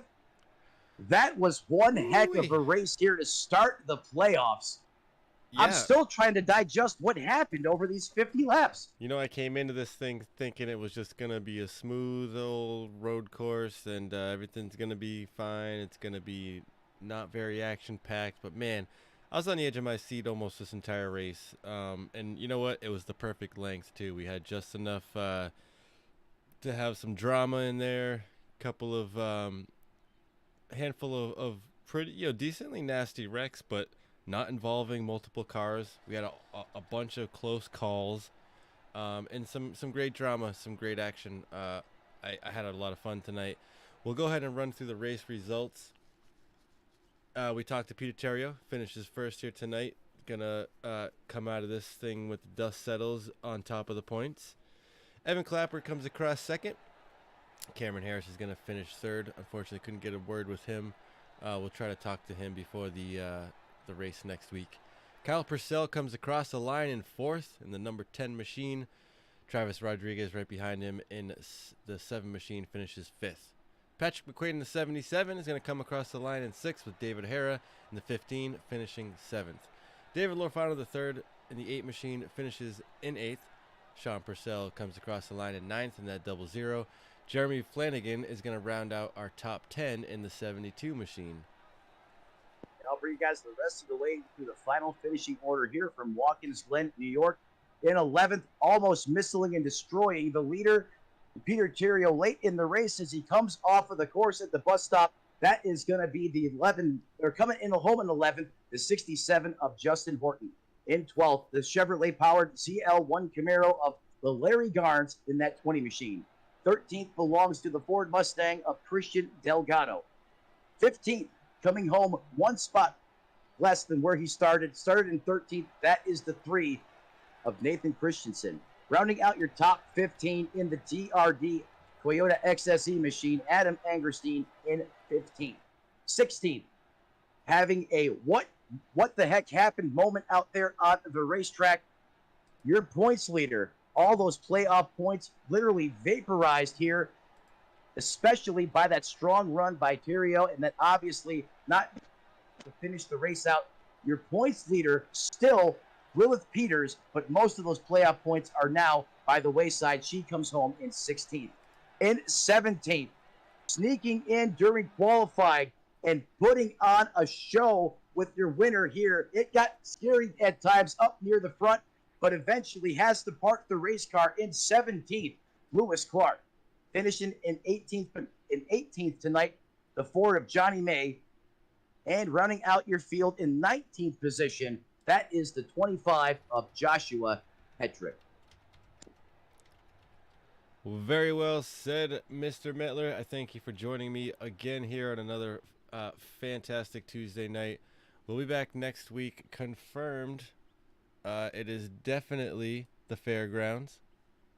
that was one heck of a race here to start the playoffs. Yeah. I'm still trying to digest what happened over these 50 laps. You know, I came into this thing thinking it was just going to be a smooth old road course and everything's going to be fine. It's going to be not very action-packed. But, man, I was on the edge of my seat almost this entire race. And you know what? It was the perfect length, too. We had just enough to have some drama in there. Couple of handful of pretty, decently nasty wrecks, but not involving multiple cars. We had a bunch of close calls, and some great drama, some great action. I had a lot of fun tonight. We'll go ahead and run through the race results. We talked to Peter Terrio, finishes first here tonight. Gonna come out of this thing with the dust settles on top of the points. Evan Clapper comes across second. Cameron Harris is gonna finish third. Unfortunately, couldn't get a word with him. We'll try to talk to him before the race next week. Kyle Purcell comes across the line in fourth in the number 10 machine. Travis Rodriguez right behind him in the 7 machine finishes fifth. Patrick McQuaid in the 77 is going to come across the line in sixth with David Hara in the 15 finishing seventh. David Lorfano the third in the 8 machine finishes in eighth. Sean Purcell comes across the line in ninth in that 00. Jeremy Flanagan is going to round out our top 10 in the 72 machine. I'll bring you guys the rest of the way through the final finishing order here from Watkins Glen, New York. In 11th, almost missing and destroying the leader, Peter Terrio, late in the race as he comes off of the course at the bus stop. That is going to be the 11. They're coming in home in 11th, the 67 of Justin Horton. In 12th, the Chevrolet-powered CL1 Camaro of the Larry Garnes in that 20 machine. 13th belongs to the Ford Mustang of Christian Delgado. 15th, coming home one spot less than where he started in 13th. That is the 3 of Nathan Christensen. Rounding out your top 15 in the TRD Toyota XSE machine, Adam Angerstein in 15th. 16th, having a what the heck happened moment out there on the racetrack. Your points leader, all those playoff points literally vaporized here, especially by that strong run by Terrio, and that obviously not to finish the race out. Your points leader still Lilith Peters, but most of those playoff points are now by the wayside. She comes home in 16th. In 17th, sneaking in during qualifying and putting on a show with your winner here. It got scary at times up near the front, but eventually has to park the race car in 17th. Lewis Clark. Finishing in 18th tonight, the Ford of Johnny May. And rounding out your field in 19th position, that is the 25 of Joshua Petrick. Well, very well said, Mr. Mettler. I thank you for joining me again here on another fantastic Tuesday night. We'll be back next week, confirmed. It is definitely the fairgrounds.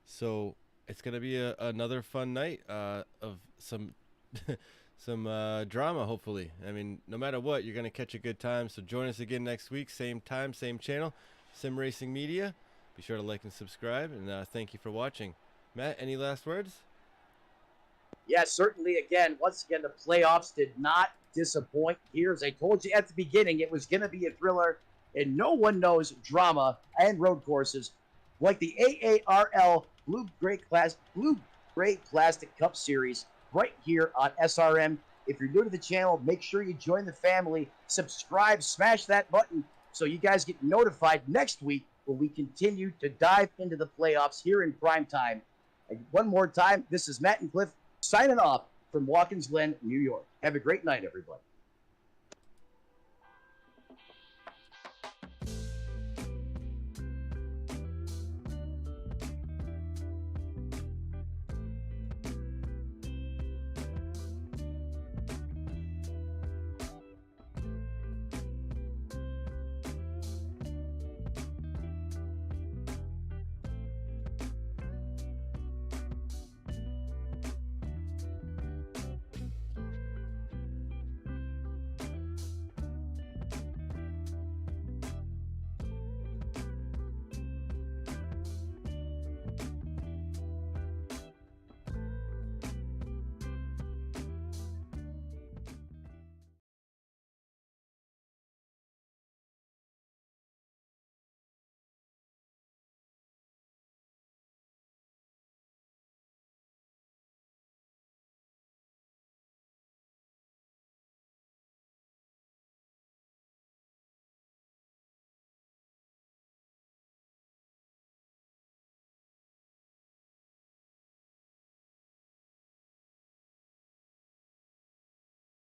So it's going to be another fun night of some drama, hopefully. I mean, no matter what, you're going to catch a good time. So join us again next week, same time, same channel, Sim Racing Media. Be sure to like and subscribe, and thank you for watching. Matt, any last words? Yeah, certainly. Again, once again, the playoffs did not disappoint here. As I told you at the beginning, it was going to be a thriller, and no one knows drama and road courses like the AARL Blue-Gray Plastic Cup Series right here on SRM. If you're new to the channel, make sure you join the family, subscribe, smash that button so you guys get notified next week when we continue to dive into the playoffs here in prime time. And one more time, this is Matt and Cliff signing off from Watkins Glen, New York. Have a great night, everybody.